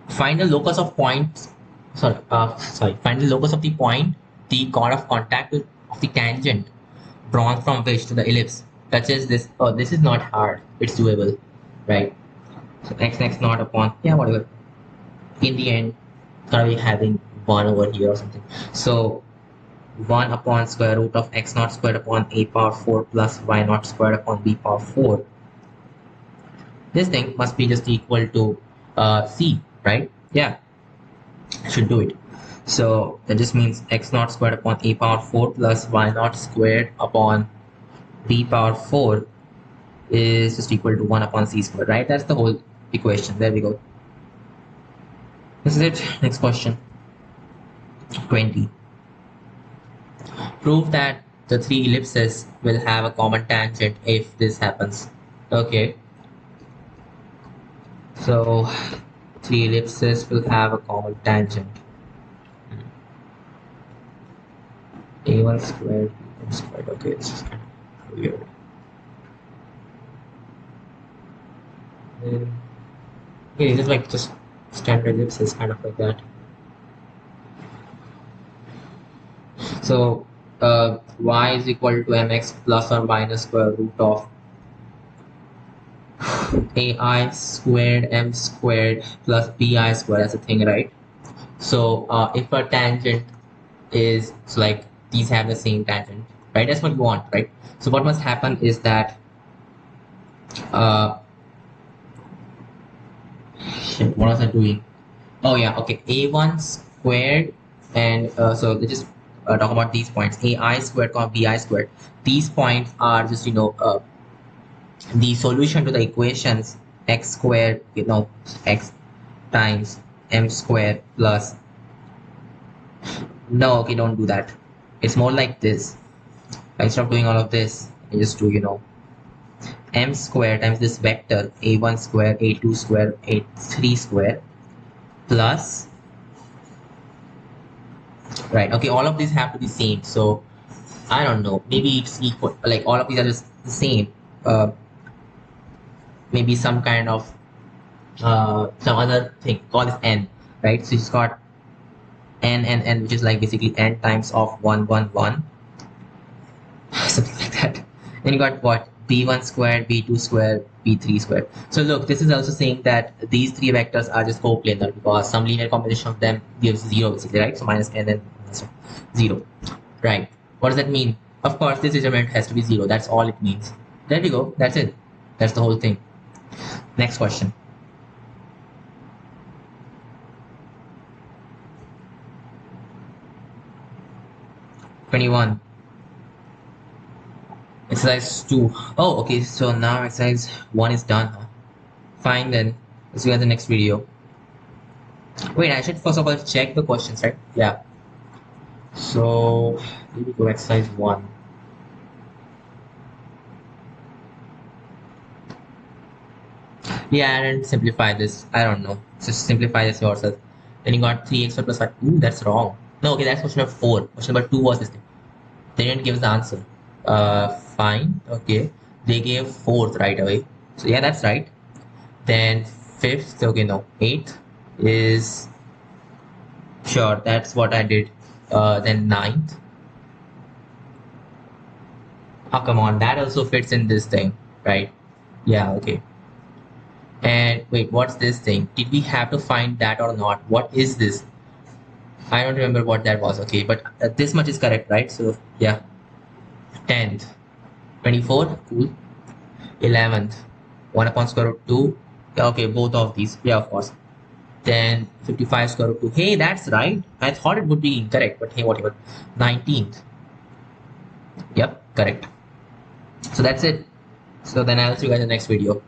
Find the locus of point. Find the locus of the point, the chord of contact of the tangent drawn from which to the ellipse touches this. Oh, this is not hard. It's doable, right? So x naught upon, yeah, whatever. In the end, gonna be having 1 over here or something. So 1 upon square root of x naught squared upon a power 4 plus y naught squared upon b power 4. This thing must be just equal to c, right? Yeah, I should do it. So that just means x naught squared upon a power 4 plus y naught squared upon b power 4 is just equal to 1 upon c squared, right? That's the whole equation. There we go. This is it. Next question. 20. Prove that the 3 ellipses will have a common tangent if this happens. Okay. So 3 ellipses will have a common tangent. A1 squared, B1 squared. Okay, this is kind of weird. Okay, this is like just standard ellipses, kind of like that. So y is equal to mx plus or minus square root of ai squared m squared plus bi squared. That's a thing, right? So if a tangent is so like these have the same tangent, right? That's what you want, right? So what must happen is that uh, shit, what was I doing? Oh yeah, okay. A1 squared and so let's just talk about these points. AI squared comma bi squared. These points are just the solution to the equations x squared, x times m squared plus. No, okay, don't do that. It's more like this. Instead of doing all of this, you just do m squared times this vector a1 square a2 square a3 square plus, right? Okay, all of these have to be same. So I don't know, maybe it's equal, like all of these are just the same. Maybe some kind of some other thing, call this n, right? So it's got n, which is like basically n times of 1 1 1 something like that. Then you got what, b1 squared b2 squared b3 squared. So look, this is also saying that these three vectors are just coplanar because some linear combination of them gives 0 basically, right? So minus n and 0, right? What does that mean? Of course this measurement has to be 0. That's all it means. There we go. That's it. That's the whole thing. Next question. #21. Exercise 2. Oh, okay. So now exercise 1 is done. Huh? Fine then. Let's see you at the next video. Wait, I should first of all check the questions, right? Yeah. So here we go, exercise 1. Yeah, and simplify this. I don't know. Just simplify this yourself. Then you got 3x plus 5. Ooh, that's wrong. No, okay, that's question number 4. Question number 2 was this thing. They didn't give us the answer. Fine. Okay. They gave fourth right away. So yeah, that's right. Then fifth, okay, no. Eighth is sure, that's what I did. Then ninth. Oh, come on, that also fits in this thing, right? Yeah, okay. And wait, what's this thing? Did we have to find that or not? What is this? I don't remember what that was. Okay, but this much is correct, right? So yeah, 10th, 24, cool. 11th, 1 upon square root 2. Yeah, okay, both of these. Yeah, of course. Then 55 square root 2. Hey, that's right. I thought it would be incorrect, but hey, whatever. 19th. Yep, correct. So that's it. So then I'll see you guys in the next video.